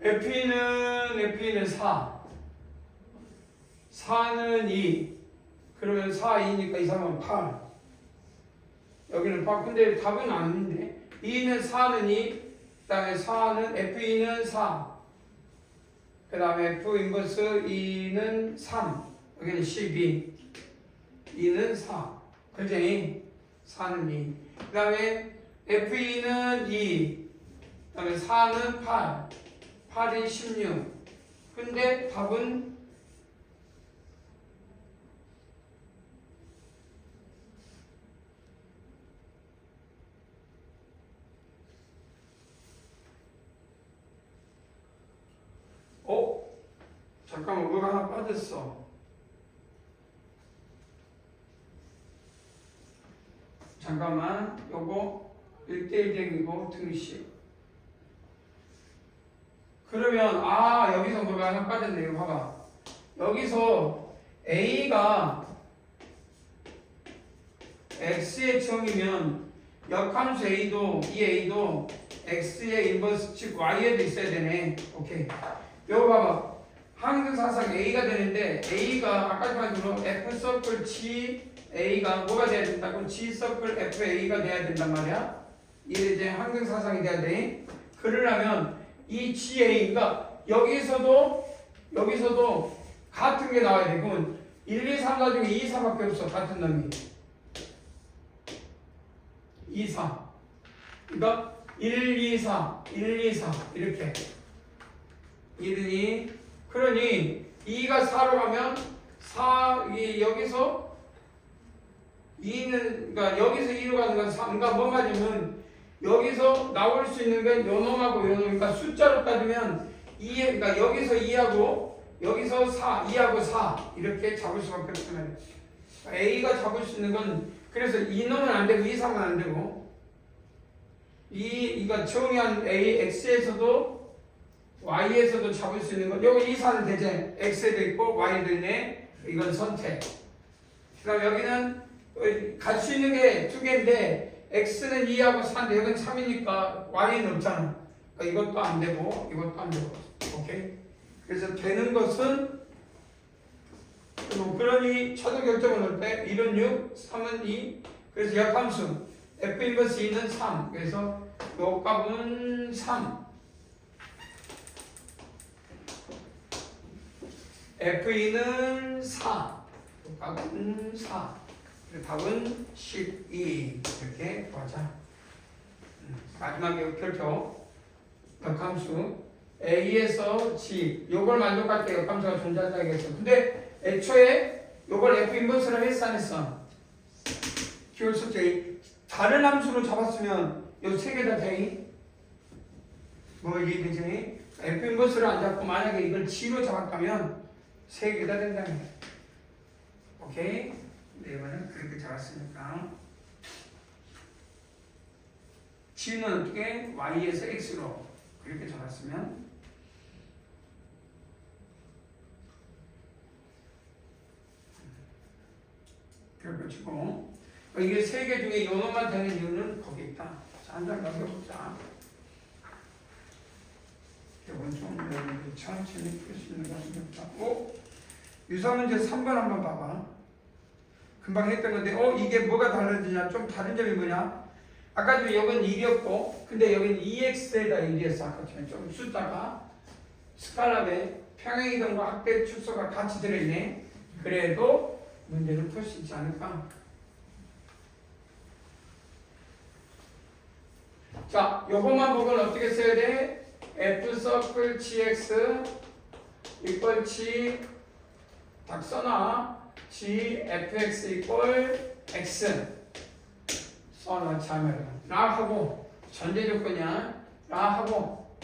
F2는 4 4는 2 그러면 4, 2니까 2, 3은 8 여기는 8 근데 답은 아닌데 2는 4는 2, 그 다음에 4는 F2는 4, 그 다음에 F 인버스 2는 3, 여기는 12, 2는 4, 그지? 4는 2, 그 다음에 F2는 2, 그 다음에 4는 8, 8이 16, 근데 답은 잠깐만, 뭐가 하나 빠졌어. 잠깐만, 요거 1대1 대기고 등식. 그러면 여기서 뭐가 하나 빠졌네. 이거 봐봐. 여기서 A가 X의 정이면 역함수 A도 이 A도 X의 인버스 즉 Y에도 있어야 되네. 오케이. 요거 봐봐. 항등사상 A가 되는데 A가 아까 말대로 F 서클 G A가 뭐가 돼야 된다고? G 서클 F A가 돼야 된단 말이야. 이게 이제 항등사상이 돼야 돼. 그러려면 이 G A가 여기서도 같은 게 나와야 돼. 그러면 1, 2, 3 나중에 2, 4밖에 없어. 같은 놈이 2, 4. 그러니까 1, 2, 4, 1, 2, 4 이렇게 1, 2. 그러니 2가 4로 가면 4, 여기서 2는, 그러니까 여기서 2로 가는 건 3, 그러니까 뭐 말이냐면 여기서 나올 수 있는 게 요놈하고 요놈, 그러니까 숫자로 따지면 2, 그러니까 여기서 2하고 여기서 4, 2하고 4 이렇게 잡을 수밖에 없잖아요. A가 잡을 수 있는 건 그래서 2놈은 안 되고 2, 3은 안 되고 이가 정의한 A, X에서도 Y에서도 잡을 수 있는 건 여기 2, 4는 되지. X에도 있고 Y도 있네. 이건 선택. 그 다음 여기는 갈 수 있는 게 두 개인데 X는 2하고 4인데 여기는 3이니까 Y는 없잖아. 그러니까 이것도 안 되고 이것도 안 되고. 오케이? 그래서 되는 것은 그러니 최저 결정을 넣을 때 1은 6, 3은 2. 그래서 역함수 F 인버스 2는 3. 그래서 요 값은 3. F2는 4, 값은 4, 답은 12 이렇게 보자. 마지막에 별표 역함수 A에서 G 요걸 만족할 때 역함수가 존재한다 하겠어. 근데 애초에 요걸 F 인버스를 했어 안 했어? 기울 숙제 다른 함수로 잡았으면 요 세 개 다 돼. 뭐 이게 그지? F 인버스를 안 잡고 만약에 이걸 G로 잡았다면 세 개 다 된다는 거야. 오케이? 네, 이번엔 그렇게 잡았으니까 G는 어떻게? Y에서 X로 그렇게 잡았으면 그걸 치고 이게 세 개 중에 요놈만 되는 이유는 거기 있다. 자, 한 장 넘겨보자. 원점 천천히 풀 수 있는 거 생겼다. 유사문제 3번 한번 봐봐. 금방 했던 건데 이게 뭐가 다르지냐? 좀 다른 점이 뭐냐? 아까 좀 여기는 1이었고 근데 여기는 2x에다 1이었어. 아까처럼 좀 숫자가 스칼라에 평행이동과 확대 축소가 같이 들어있네. 그래도 문제를 풀 수 있지 않을까? 자, 요것만 보면 어떻게 써야 돼? F 서클 GX 이퀄 G 딱 써놔. G FX 이퀄 X 써놔. 자면 라 하고 전제 조건이야. 라 하고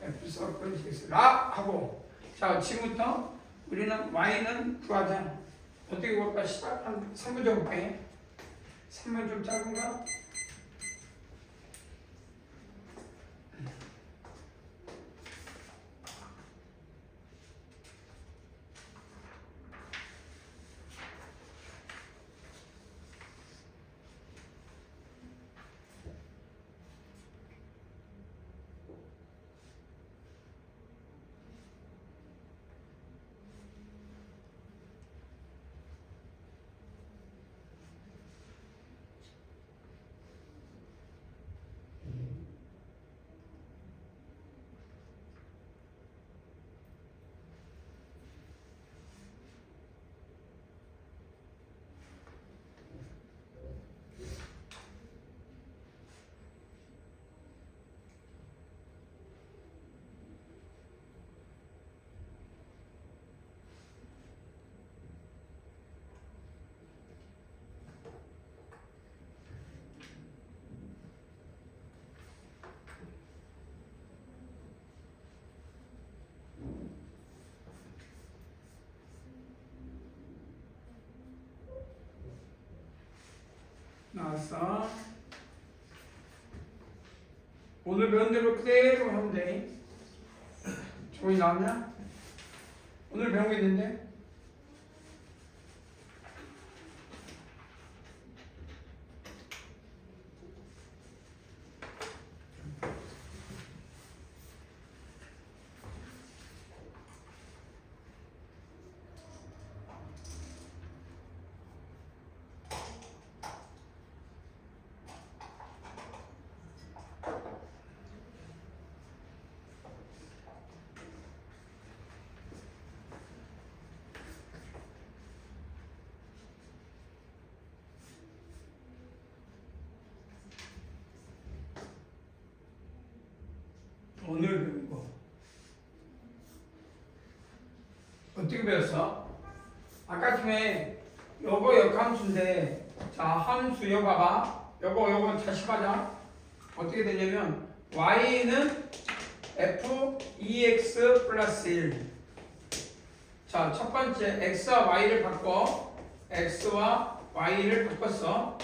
F 서클 GX 라 하고 자 지금부터 우리는 Y는 구하자. 어떻게 볼까? 시작 한 3분 좀 볼게. 3분 좀 짧은가? 나왔어. 오늘 배운 대로 그대로 하면 돼. 조이 나왔냐? 오늘 배운 게 있는데? 오늘 배운 거 어떻게 배웠어? 아까 전에 요거 역함수인데 자 함수 이거 봐봐 요거 다시 가자. 어떻게 되냐면 y는 f2x 플러스 1. 자 첫 번째 x와 y를 바꿔. x와 y를 바꿨어.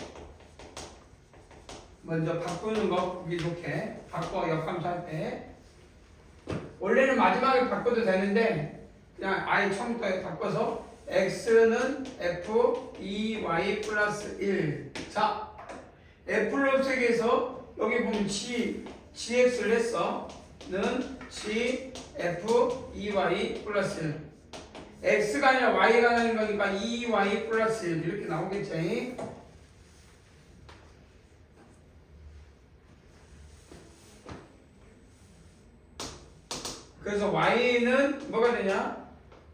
먼저 바꾸는 거 보기 좋게 바꿔. 역함수 할 때 원래는 마지막에 바꿔도 되는데 그냥 아예 처음부터 바꿔서 x는 f2y 플러스 1. 자 F로색에서 여기 보면 gx를 했어. 는 g f2y 플러스 1. x가 아니라 y가 나는 거니까 2y 플러스 1 이렇게 나오겠지. 그래서 y는 뭐가 되냐?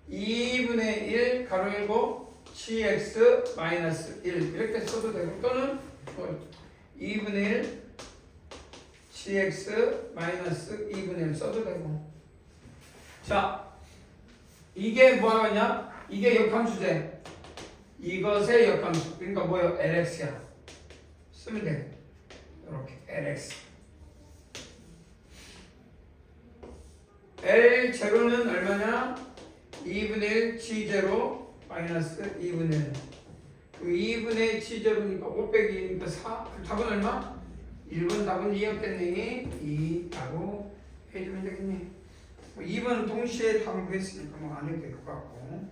2분의 1 가로 열고 gx 마이너스 1 이렇게 써도 되고 또는 2분의 1 gx 마이너스 2분의 1 써도 되고. 자 이게 뭐하냐? 이게 역함수제. 이것의 역함수 그러니까 뭐예요? lx야. 쓰면 돼. 이렇게 lx. L0는 얼마냐? 2분의 1 G0 마이너스 2분의 1. 그 2분의 G0니까 5 빼기 2니까 4. 답은 얼마? 1번 답은 2였겠네. 2라고 해주면 되겠네. 2번은 동시에 답을 구했으니까 뭐 안 해도 될 것 같고.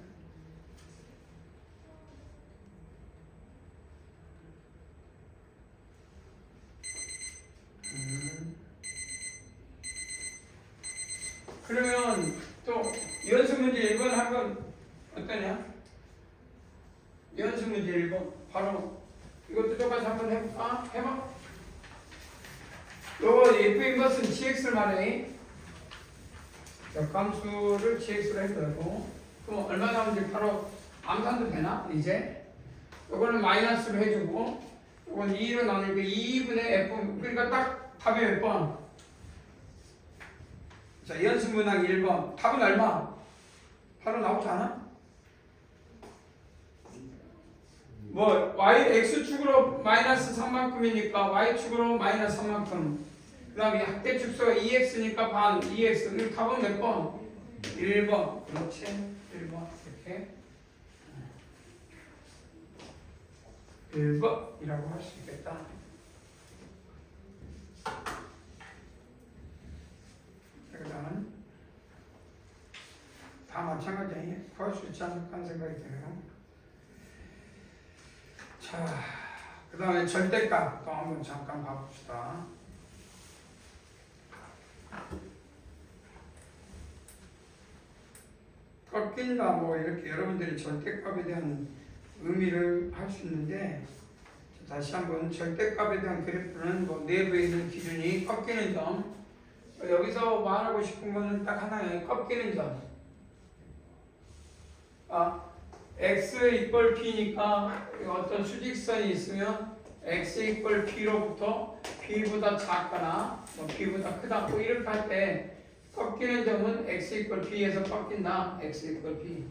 그러면 또 연습 문제 1번 한번 어떠냐? 연습 문제 1번 바로 이것도 똑같이 한번 해볼까? 해봐. 요거 f인 것은 gx를 말해. 역함수를 gx로 해도 되고. 그럼 얼마 나오는지 바로 암산도 되나? 이제 요거는 마이너스로 해주고 요건 2로 나누니까 2분의 f. 그러니까 딱 답이 몇 번? 자, 연습 문항 1번. 답은 얼마? 바로 나오지 않아? 뭐 y x축으로 마이너스 3만큼이니까 y축으로 마이너스 3만큼. 그 다음에 합계 축소가 2x니까 반 2x. 그 답은 몇 번? 1번. 그렇지. 1번. 이렇게 1번이라고 할 수 있겠다. 그다음은 다 마찬가지야. 구할 수 있지 않을까 하는 생각이 드네요. 자, 그 다음에 절대값 또 한번 잠깐 봐봅시다. 꺾인다 뭐 이렇게 여러분들이 절대값에 대한 의미를 할 수 있는데 다시 한번 절대값에 대한 그래프는 뭐 내부에 있는 기준이 꺾이는 점. 여기서 말하고 싶은 거는 딱 하나예요. 꺾이는 점. x 이퀄 p니까 어떤 수직선이 있으면 x 이퀄 p로부터 b보다 작거나 뭐 b보다 크다 뭐 이렇게 할 때 꺾이는 점은 x 이퀄 p에서 꺾인다. x 이퀄 p.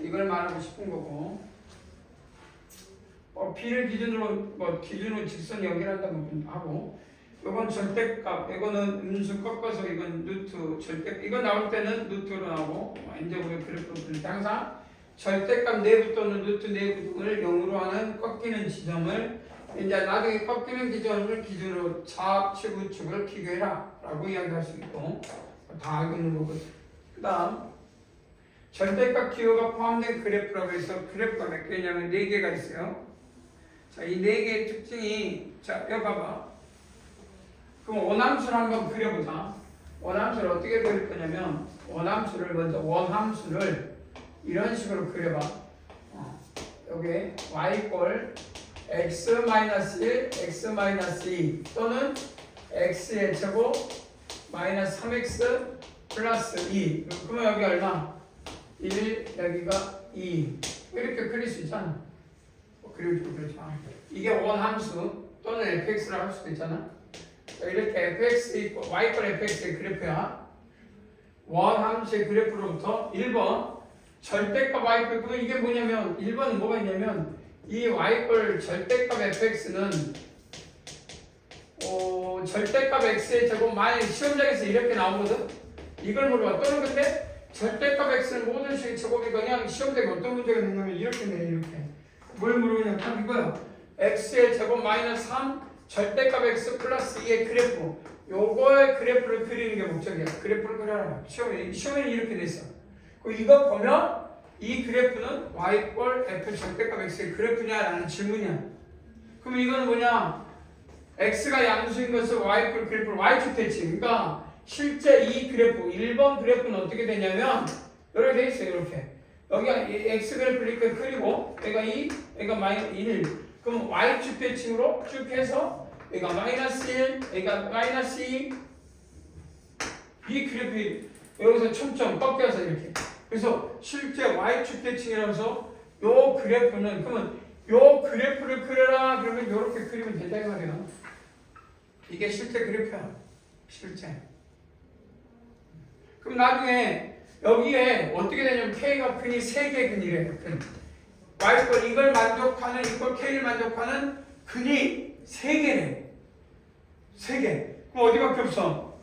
이걸 말하고 싶은 거고. p를 기준으로 기준으로 직선 연결한다고 하고. 이건 절대값, 이거는 음수 꺾어서 이건 루트 절대. 이거 나올 때는 루트로 나오고 이제 우리 그래프로 부를 때 항상 절대값 내부 또는 루트 내부 등을 0으로 하는 꺾이는 지점을 이제 나중에 꺾이는 기준을 기준으로 좌측 우측을 비교해라 라고 이야기할 수 있고 다 알고 있는 거거든. 그 다음 절대값 기호가 포함된 그래프라고 해서 그래프가 몇 개냐면 4개가 있어요. 자, 이 4개의 특징이 자, 여기 봐봐. 그럼 원함수를 한번 그려보자. 원함수를 어떻게 그릴 거냐면 원함수를 먼저 원함수를 이런 식으로 그려봐. 여기 y = x-1, x-2 또는 x의 제곱 마이너스 3x 플러스 2. 그러면 여기 얼마? 1, 여기가 2. 이렇게 그릴 수 있잖아. 그리고 그렇죠. 이게 원함수 또는 fx라고 할 수도 있잖아. 이렇게 fx, y = fx의 그래프야. 원함수의 그래프로부터 1번 절대값 y 그러면 이게 뭐냐면 1번은 뭐가 있냐면 이 y = 절대값 fx는 절대값 x의 제곱 만약 시험장에서 이렇게 나오거든. 이걸 물어봐. 또는 근데 절대값 x는 모든 식의 제곱이 그냥 시험장에 어떤 문제가 있냐면 이렇게 내 이렇게 뭘 물어보냐면 딱 이거야. x의 제곱 마이너스 3 절대값 x 플러스 2의 그래프 요거의 그래프를 그리는 게 목적이야. 그래프를 그려라. 시험에는 이렇게 돼 있어. 이거 보면 이 그래프는 y = f 절대값 x의 그래프냐라는 질문이야. 그럼 이거는 뭐냐? x가 양수인 것을 y = 그래프를 y축 대칭. 그러니까 실제 이 그래프 1번 그래프는 어떻게 되냐면 이렇게 돼 있어요. 이렇게 여기가 x 그래프를 이렇게 그리고 여기가 2, 여기가 마이너스 1. 그럼 y축 대칭으로 쭉 해서 여기가 마이너스 1, 여기가 마이너스 2. 이 그래프 여기서 점점 꺾여서 이렇게. 그래서 실제 y축 대칭이라서 요 그래프는 그러면 요 그래프를 그려라 그러면 요렇게 그리면 된다 이 말이야. 이게 실제 그래프야. 실제. 그럼 나중에 여기에 어떻게 되냐면 k가 근이 3개 근이래. y 이걸 만족하는 이걸 k를 만족하는 근이 3개래. 3개. 그럼 어디밖에 없어?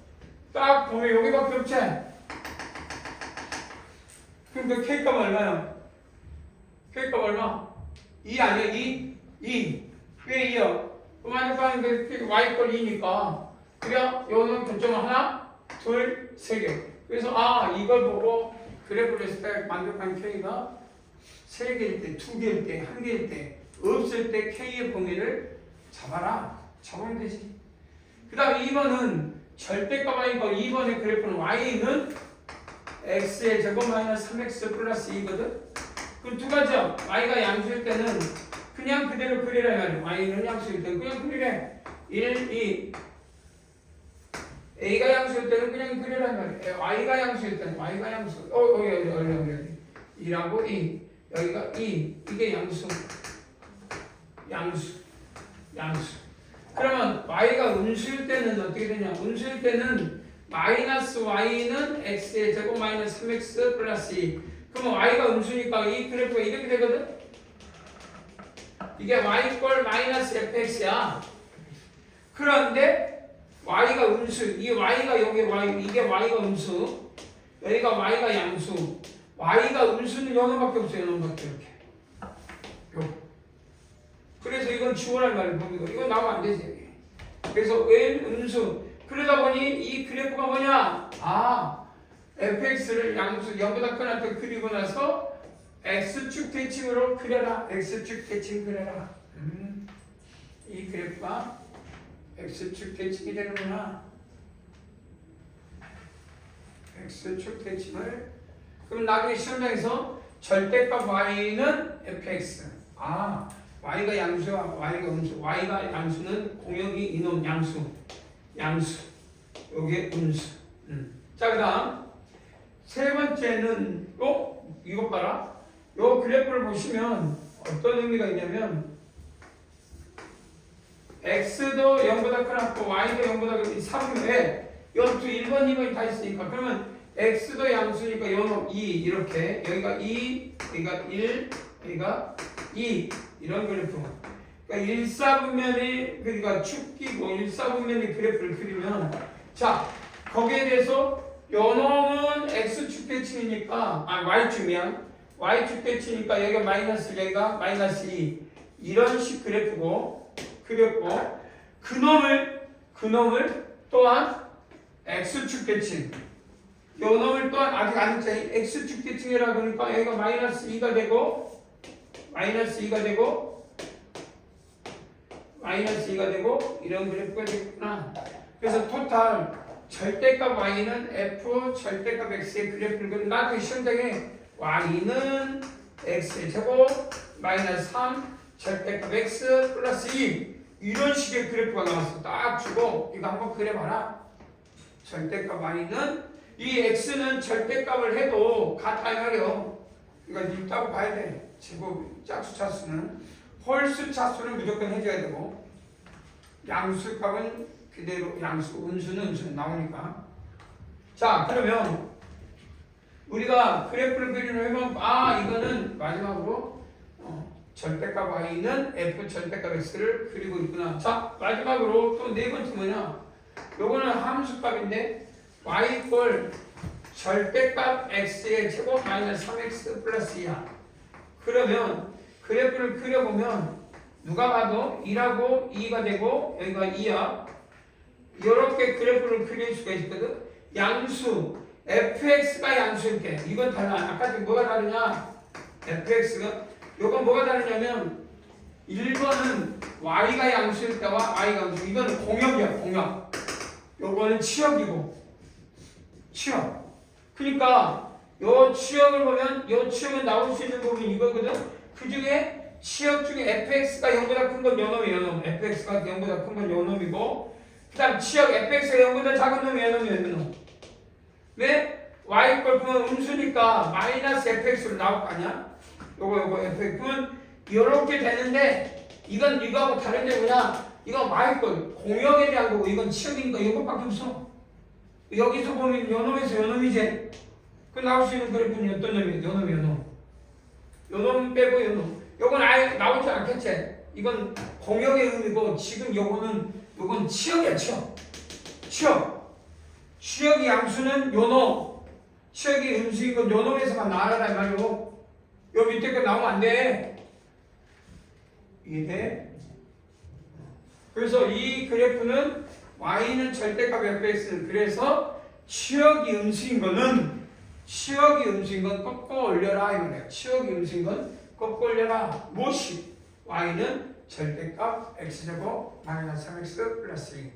딱 보면 여기밖에 없지. 그럼 그 k값 얼마야? k값 얼마? 2 아니야? 2? 2. 왜 2야? 만족하는 그 y = 2니까. 그래? 요는 교점은 하나, 둘, 3개. 그래서 이걸 보고 그래프를 했을 때 만족하는 k가 3개일 때, 2개일 때, 1개일 때, 없을 때 k의 범위를 잡아라. 잡으면 되지. 그 다음 2번은 절대값 아니고 2번의 그래프는 y는 x의 제곱 마이너스 3x 플러스 2거든. 그럼 두 가지야. y가 양수일 때는 그냥 그대로 그리라 말이야. y는 양수일 때는 그냥 그리래. 1, 2. a가 양수일 때는 그냥 그리라 말이야. y가 양수일 때는 y가 양수. 여기 2라고 2. 여기가 2. 이게 양수. 그러면 y가 음수일 때는 어떻게 되냐? 음수일 때는 마이너스 y는 x의 제곱 마이너스 3x 플러스 2. 그러면 y가 음수니까 이 그래프가 이렇게 되거든? 이게 y = 마이너스 fx야. 그런데 y가 음수, 이 y가 여기 y, 이게 y가 음수, 여기가 y가 양수. y가 음수는 요놈밖에 없어요. 요놈밖에 이렇게. 요. 그래서 이건 지워라 말이야. 이건 나오면 안 되지. 그래서 웬 음수. 그러다 보니 이 그래프가 뭐냐? fx를 양수 0보다 큰 한테 그리고 나서 x축 대칭으로 그려라. x축 대칭 그려라. 이 그래프가 x축 대칭이 되는구나. x축 대칭을 그럼 나중에 시험장에서 절대값 y는 fx. y가 양수와 y가 음수. y가 양수는 공역이 이놈 양수. 여기에 음수. 자, 그 다음 세 번째는 이것 봐라. 요 그래프를 보시면 어떤 의미가 있냐면 x도 0보다 크고 y도 0보다 큰 3에 연투 1번, 2번이 다 있으니까 그러면 x도 양수니까 요놈 2 이렇게 여기가 2, 여기가 1, 여기가 2 이런 그래프. 그러니까 1사분면이 그러니까 축기고 1사분면의 그래프를 그리면 자 거기에 대해서 요놈은 x축 대칭이니까 y축이야. y축 대칭이니까 여기가 마이너스 여기가 마이너스 2 이런 식 그래프고 그렸고 그놈을 또한 x축 계층 요 놈을 또한 아직 안 했잖아요. x축 계층이라 그러니까 여기가 마이너스 2가 되고 이런 그래프가 되겠구나. 그래서 토탈 절대값 y는 f 절대값 x의 그래프를 그리고 나중에 시험장에 y는 x의 제곱 마이너스 3 절대값 x 플러스 2 이런 식의 그래프가 나왔어. 딱 주고 이거 한번 그려봐라. 절대값 y는 이 x는 절대값을 해도 같다 이 말이요. 그러니까 있다고 봐야 돼. 제곱 짝수 차수는 홀수 차수는 무조건 해줘야 되고 양수값은 그대로 양수 음수는 나오니까. 자 그러면 우리가 그래프를 그리려면 이거는 마지막으로 절대값 y는 f 절대값 x를 그리고 있구나. 자 마지막으로 또 네 번째 뭐냐? 요거는 함수값인데 y 이퀄 절대값 x의 제곱 마이너스 3x 플러스 2야. 그러면 그래프를 그려보면 누가 봐도 1하고 2가 되고 여기가 2야. 이렇게 그래프를 그릴 수가 있거든. 양수 fx가 양수일게. 이건 달라. 아까 지금 뭐가 다르냐? fx가 요건 뭐가 다르냐면 1번은 y가 양수일 때와 y가 양수. 이건 공역이야. 공역. 요거는 치역이고 치역. 그러니까 요 치역을 보면 요 치역은 나올 수 있는 부분이 이거거든. 그 중에 치역 중에 fx가 0보다 큰 건 요놈이 요놈. fx가 0보다 큰 건 요놈이고 그 다음 치역 fx가 0보다 작은 놈이 요놈이 요놈. 왜? y 걸 보면 음수니까 마이너스 fx로 나올 거 아니야? 요거 fx. 그러면 요렇게 되는데 이건 이거하고 다른 게 뭐냐? 이건 y 걸 공역에 대한 거고 이건 치역이니까 이것밖에 없어. 여기서 보면 요놈에서 요놈이지. 그 나올 수 있는 그래프는 어떤 놈이에요? 요놈. 요놈 빼고 요놈. 요건 아예 나오지 않겠지. 이건 공역의 의미고 지금 요건 치역이야. 치역이 양수는 요놈. 치역이 음수인 건 요놈에서만 나와라 이 말이고. 요 밑에 거 나오면 안 돼. 이해돼? 그래서 이 그래프는 y는 절대값 fx. 그래서 치역이 음수인 건 꺾어 올려라 이 말이야. 치역이 음수인 건 꺾어 올려라. 무엇이? y는 절대값 x제곱 마이너스 3x 플러스 2.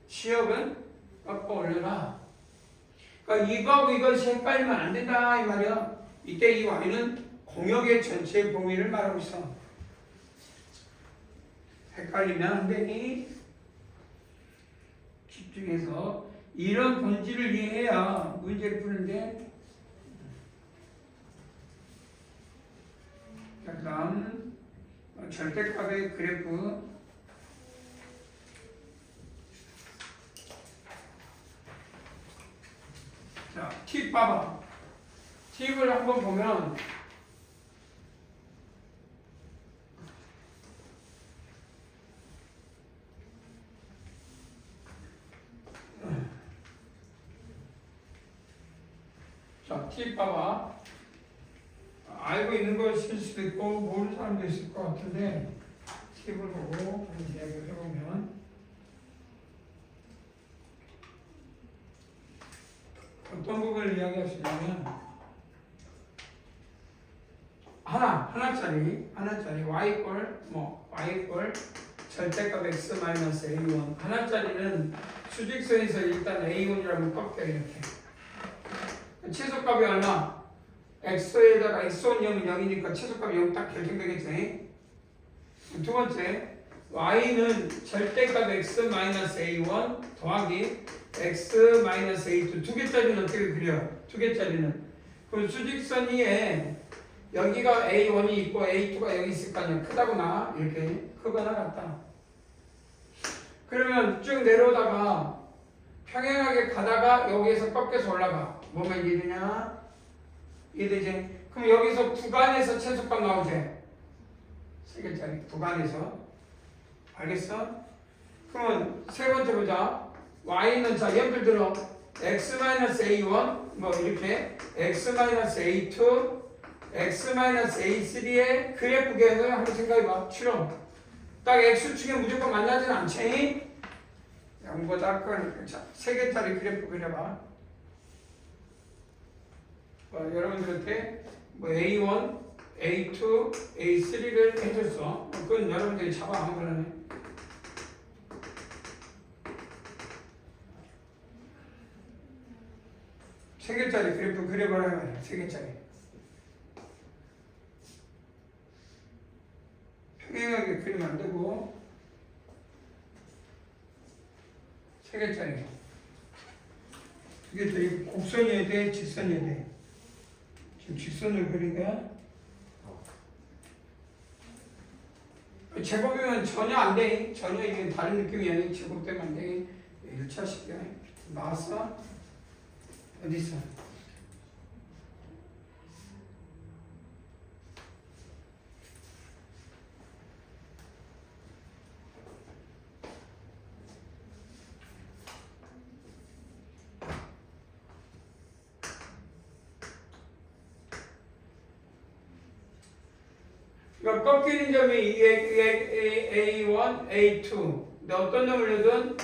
치역은 꺾어 올려라. 그러니까 이거하고 이것이 헷갈리면 안 된다 이 말이야. 이때 이 y는 공역의 전체 범위를 말하고 있어. 헷갈리면 안 되니 집중해서 이런 본질을 이해해야 문제를 푸는데. 자, 그 다음 절대값의 그래프. 자, 팁 봐봐. 팁을 한번 보면 자, 팁 봐봐. 알고 있는 것일 수도 있고 모르는 사람도 있을 것 같은데 팁을 보고 이야기를 해보면 어떤 부분을 이야기할 수 있냐면 하나짜리 y 이퀄 절대값 x 마이너스 a1 하나짜리는 수직선에서 일단 a1이라면 꺾여 이렇게. 최소값이 얼마? x에다가 x1 0은 0이니까 최소값이 0 딱 결정되겠지. 두 번째 y는 절대값 x 마이너스 a1 더하기 x 마이너스 a2 두 개짜리는 어떻게 그려? 두 개짜리는 그 수직선 위에 여기가 a1이 있고 a2가 여기 있을 거 아니야. 크다거나 이렇게 크거나 같다. 그러면 쭉 내려오다가 평행하게 가다가 여기에서 꺾여서 올라가. 뭐만 이해되냐? 이해되지? 그럼 여기서 구간에서 최소값 나오지? 세 개짜리 구간에서. 알겠어? 그러면 세 번째 보자. y는 자 예를 들어 x-a1 뭐 이렇게 x-a2 x-a3의 그래프 계획을 한번 생각해봐. 실험. 딱 x축에 무조건 만나진 않지? 0보다 큰 3개짜리 그래프 그려봐. 여러분들한테 뭐 A1, A2, A3를 해줬어. 그건 여러분들이 잡아 아무거나. 3개짜리 그래프 그려보라는 말이야. 3개짜리. 평행하게 그리면 안 되고 3개짜리. 이게 되게 곡선이어야 돼, 직선이어야 돼. 지금 직선을 그린 거야? 제곱이면 전혀 안 돼. 전혀 이게 다른 느낌이 아니야. 제곱되면 안 돼. 1차식이야. 나왔어? 어디 있어? 그러니까 꺾이는 점이 A1, A2. 근데 어떤 놈을 넣든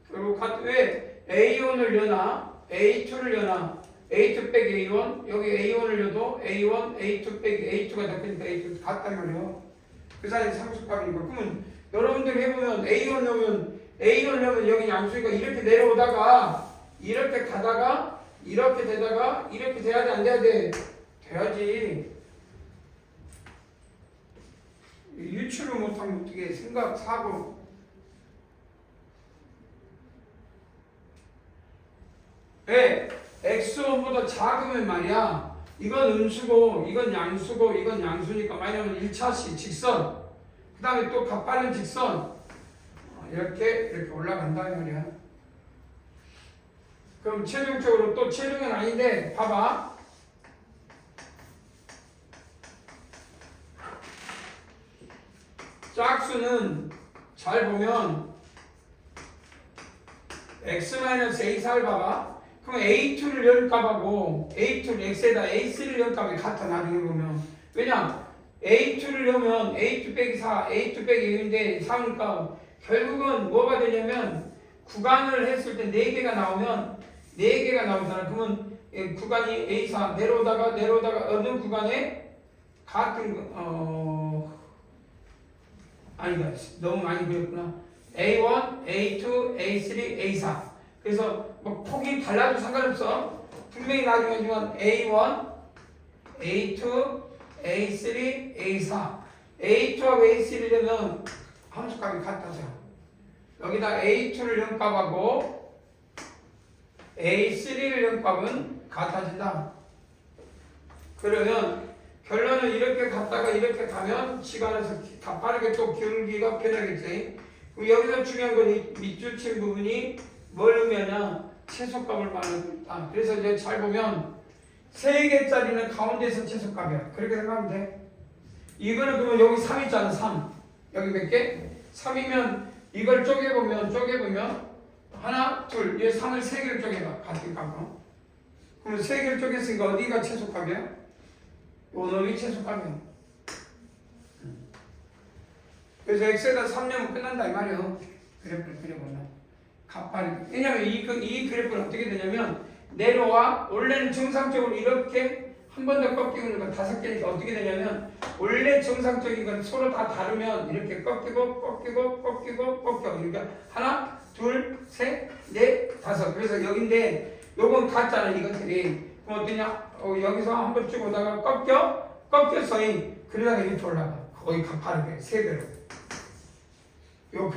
결국 왜 A1을 여나 A2를 여나 A2 빼기 A1 여기 A1을 여도 A1, A2 빼기 A2가 잡히니까 A2 같단 말이에요. 그 사이에 상수값이니까. 그러면 여러분들이 해보면 A1 넣으면 여기 양수가 이렇게 내려오다가 이렇게 가다가 이렇게 되다가 이렇게 돼야 돼 안 돼야 돼? 돼야지. 유추를 못하면 어떻게 생각, 사고. 왜? x1보다 작으면 말이야. 이건 음수고, 이건 양수고, 이건 양수니까 왜냐면 1차식 직선. 그 다음에 또 가빠른 직선. 이렇게 올라간다 이 말이야. 그럼 최종적으로 또 최종은 아닌데, 봐봐. 짝수는 잘 보면 x-a4를 봐봐. 그럼 a2를 열 값하고 a2를 x에다 a3를 열 값이 같아 나중에 보면. 왜냐? a2를 넣으면 a2 빼기 4, a2 빼기 1인데 4니까 결국은 뭐가 되냐면 구간을 했을 때 4개가 나오면 4개가 나오잖아. 그러면 구간이 a4 내려오다가 어느 구간에 같은 아니다. 너무 많이 그렸구나. A1, A2, A3, A4. 그래서 뭐 폭이 달라도 상관없어. 분명히 나중에 주면 A1, A2, A3, A4. A2하고 A3를 넣으면 함수값이 같아져. 여기다 A2를 넣은 값하고 A3를 넣은 값은 같아진다. 그러면 결론은 이렇게 갔다가 이렇게 가면 시간에서 가파르게 또 기울기가 변하겠지. 그럼 여기서 중요한 건 이 밑줄 친 부분이 뭘 의미하냐? 최소값을 말하고 있다. 그래서 이제 잘 보면 3개짜리는 가운데서 최소값이야. 그렇게 생각하면 돼. 이거는 그러면 여기 3 있잖아. 3. 여기 몇 개? 3이면 이걸 쪼개보면 하나, 둘. 얘 3을 3개를 쪼개봐. 같은 값으로. 그러면 3개를 쪼갰으니까 어디가 최소값이야? 요 놈이 최소값이야. 그래서 x에다 3 넣으면 끝난다 이 말이에요. 그래프를 그려보면 가파르게. 왜냐면 이 그래프는 어떻게 되냐면 내려와. 원래는 정상적으로 이렇게 한 번 더 꺾이고 있는 건 5개니까 어떻게 되냐면 원래 정상적인 건 서로 다 다르면 이렇게 꺾여. 그러니까 하나, 둘, 셋, 넷, 5. 그래서 여긴데 요건 같잖아 이것들이. 그럼 어떠냐? 여기서 한 번 쭉 오다가 꺾였어. 그러다가 이렇게 올라가. 거의 가파르게 3배로. 요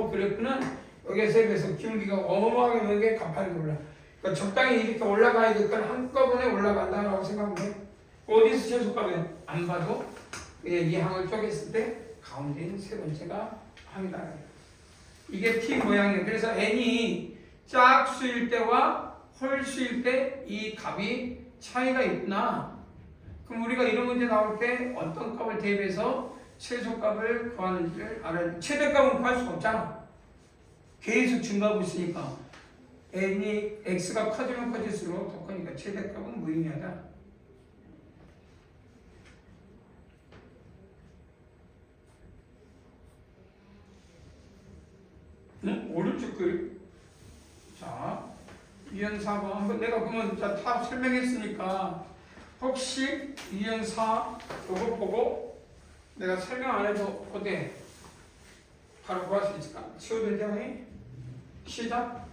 그래프는 여기에 3배에서 기울기가 어마어마하게 오는 게 가파르게 올라. 그러니까 적당히 이렇게 올라가야 될 건 한꺼번에 올라간다라고 생각하면 돼. 어디서 최소값이야? 안 봐도 그냥 이 항을 쪼갰을 때 가운데 있는 세 번째가 항이다. 이게 T 모양이에요. 그래서 n이 짝수일 때와 홀수일 때 이 값이 차이가 있구나. 그럼 우리가 이런 문제 나올 때 어떤 값을 대입해서 최소값을 구하는지를 알아야 돼. 최대값은 구할 수가 없잖아. 계속 증가하고 있으니까. n이 x가 커지면 커질수록 더 크니까 최대값은 무의미하다. 쭉끌. 자, 2형 4번 한번 내가 그러면 답 설명했으니까 혹시 2형 4 요거 보고 내가 설명 안 해도 어때? 바로 구할 수 있을까? 치워도 되니? 시작.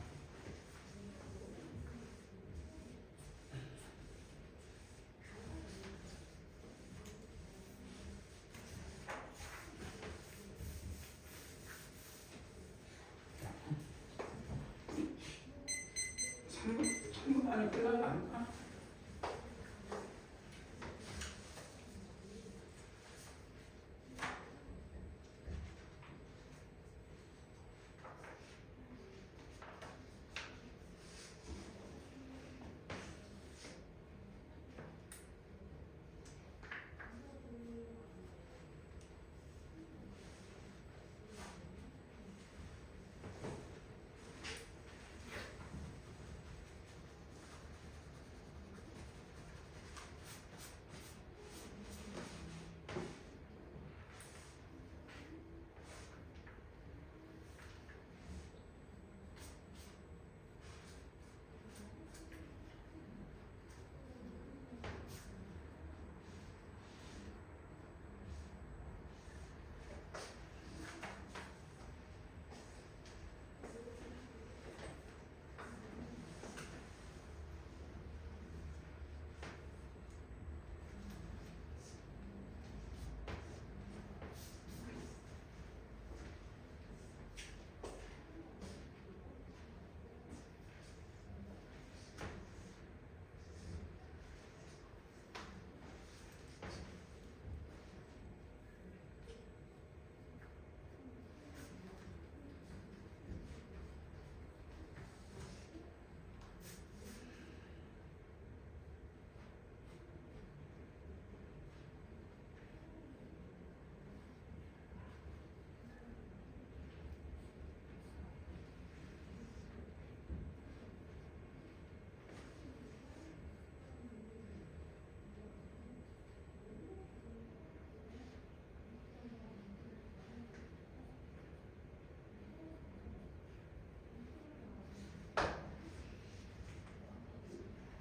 삼분 안에 끝나지 않을까?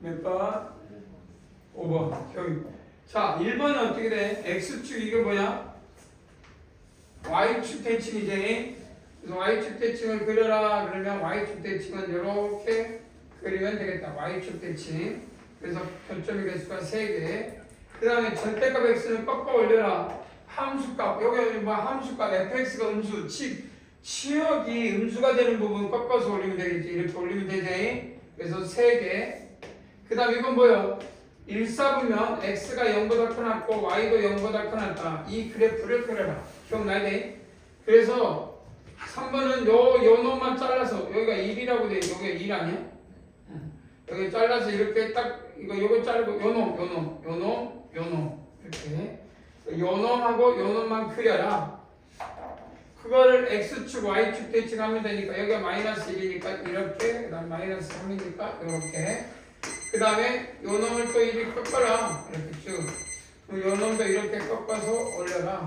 몇 번? 5번. 여기. 자, 1번은 어떻게 돼? X축 이게 뭐야? Y축 대칭이지. 그래서 Y축 대칭을 그려라. 그러면 Y축 대칭은 이렇게 그리면 되겠다. Y축 대칭. 그래서 교점의 개수가 3개. 그 다음에 절대값 X는 꺾어 올려라. 함수값. 여기 뭐 함수값 fx가 음수. 치역이 음수가 되는 부분 꺾어서 올리면 되겠지. 이렇게 올리면 되지. 그래서 3개. 그 다음 이건 뭐예요? 1, 4분면 x가 0보다 크났고 y도 0보다 크났다. 이 그래프를 그려라. 기억나야 돼? 그래서 3번은 요 놈만 잘라서 여기가 1이라고 돼. 여기가 1 아니야? 여기 잘라서 이렇게 딱 요거 자르고 요 놈 이렇게 요 놈하고 요 놈만 그려라. 그거를 x축 y축 대칭하면 되니까 여기가 마이너스 1이니까 이렇게 그 다음 마이너스 3이니까 이렇게 그 다음에 요 놈을 또 이렇게 꺾어라. 이렇게 쭉. 요 놈도 이렇게 꺾어서 올려라.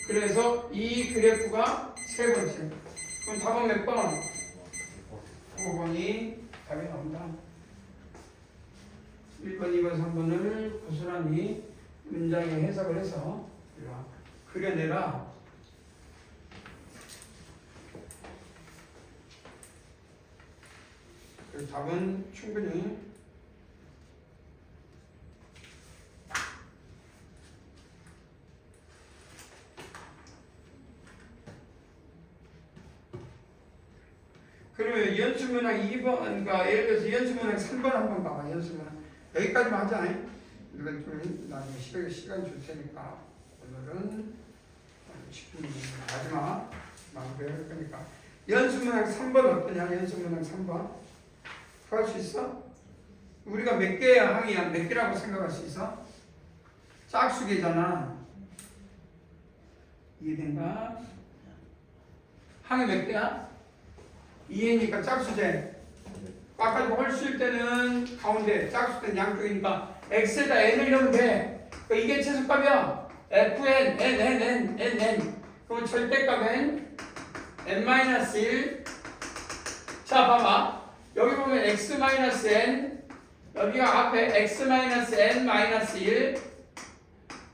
그래서 이 그래프가 세 번째. 그럼 답은 몇 번? 5번이 답이 나온다. 1번, 2번, 3번을 고스란히 문장에 해석을 해서 그려내라. 그 답은 충분히 그러면 연수문항 2번, 그러니까 예를 들어서 연수문항 3번 한번 봐봐. 연수문항 여기까지만 하자. 이건 좀 나중에 시간 줄 테니까 오늘은 10분 마지막 마무리할 거니까 연수문항 3번 어떠냐? 연수문항 3번 할 수 있어? 우리가 몇 개의 항이야? 몇 개라고 생각할 수 있어? 짝수개잖아. 이해된가? 항이 몇 개야? 2회니까 짝수제. 아까 홀수일 때는 가운데, 짝수 때는 양쪽이니까 x에다 n을 넣으면 돼. 그러니까 이게 최소값이야. fn, n. 그럼 절대값 n, n-1. 자, 봐봐. 여기 보면 x-n, 여기가 앞에 x-n-1,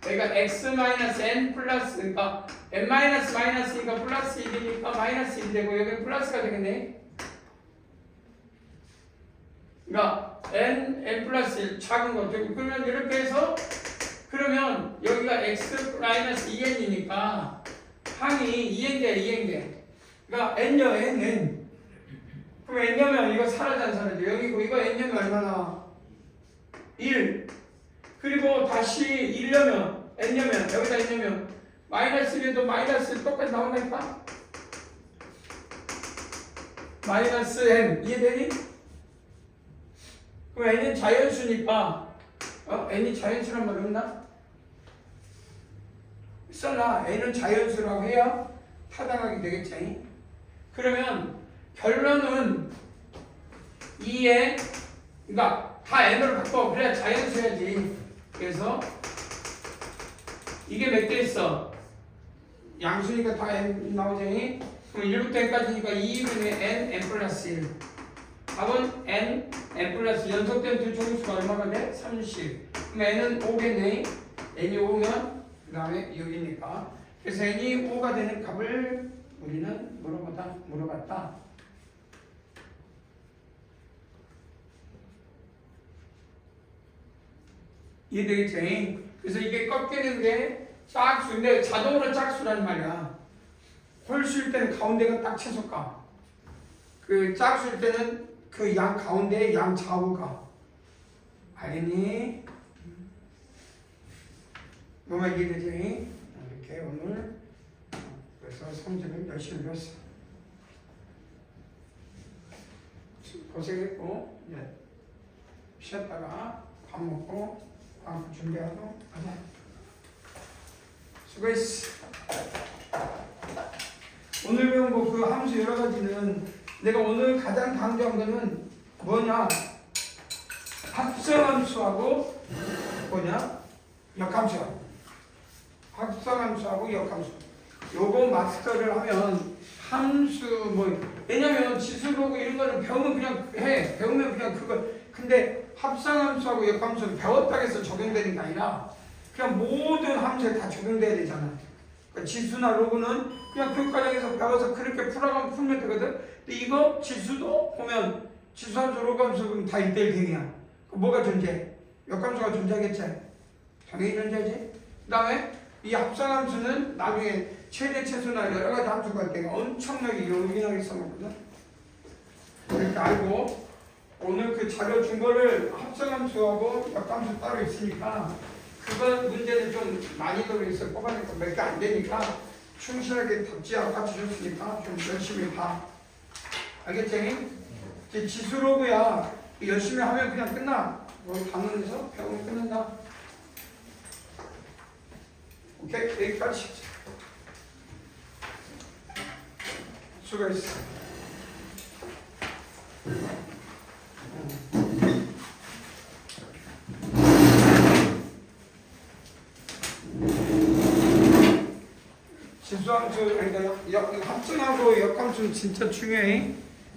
여기가 x-n 플러스, 그러니까 n-이니까 플러스 1이니까 마이너스 1 되고 여기 플러스가 되겠네. 그러니까 n 플러스 1 작은 거. 그러면 이렇게 해서 그러면 여기가 x-2n이니까 항이 2n 돼, 2n 돼. 그러니까 n요, n. 그럼 n녀면 이거 사라져 안 사라져? 여기고 이거 n녀면 얼마나? 1. 그리고 다시 1녀면 n녀면 여기다 n녀면 마이너스 1에도 마이너스 1 똑같이 나온다니까? 마이너스 n 이해되니? 그럼 n은 자연수니까 n이 자연수란 말 없나? 써라. n은 자연수라고 해야 타당하게 되겠지. 그러면 결론은 2에 그러니까 다 n으로 바꿔. 그래야 자연수야지. 그래서 이게 몇 개 있어? 양수니까 다 n 나오지. 그럼 1부터 n까지니까 2분의 n 플러스 1. 답은 n 플러스 연속된 두 정수가 얼마가 돼? 30. 그럼 n은 5겠네. n이 5면 그 다음에 6이니까. 그래서 n이 5가 되는 값을 우리는 물어봤다. 이해되겠지? 그래서 이게 꺾이는 게 짝수인데 자동으로 짝수란 말이야. 홀수일 때는 가운데가 딱 채소가. 그 짝수일 때는 그 양 가운데에 양 좌우가. 알겠니? 뭐만 이해되지? 이렇게 오늘 그래서 성질을 열심히 배웠어. 고생했고 이제 쉬었다가 밥 먹고 다음 준비하고 가자. 수고했어. 오늘 배운 거 그 함수 여러 가지는 내가 오늘 가장 강조한 거는 뭐냐? 합성함수하고 뭐냐? 역함수. 합성함수하고 역함수. 요거 마스터를 하면 함수 뭐 왜냐면 지수로고 이런 거는 배우면 그냥 해. 배우면 그냥 그거. 근데 합성함수하고 역함수는 배웠다고 해서 적용되는 게 아니라 그냥 모든 함수에 다 적용돼야 되잖아. 그러니까 지수나 로그는 그냥 교과정에서 배워서 그렇게 풀어가면 풀면 되거든. 근데 이거 지수도 보면 지수함수, 로그함수 그럼 다 1대1 대응이야. 뭐가 존재해? 역함수가 존재하겠지. 당연히 존재하지. 그 다음에 이 합성함수는 나중에 최대 최소나 여러 가지 함수가 할 때 엄청나게 요긴하게 써먹거든. 이렇게 알고 오늘 그 자료 준 거를 합성함수하고 역함수 따로 있으니까 그건 문제는 좀 난이도로 있어 뽑아내니까 몇 개 안 되니까 충실하게 답지하고 같이 줬으니까 좀 열심히 봐. 알겠지? 이제 지수로고야 열심히 하면 그냥 끝나. 뭐 단원에서 배우면 끝난다. 오케이? 여기까지. 수고했어. 지수함수, 그러니까 합성하고 역함수는 진짜 중요해.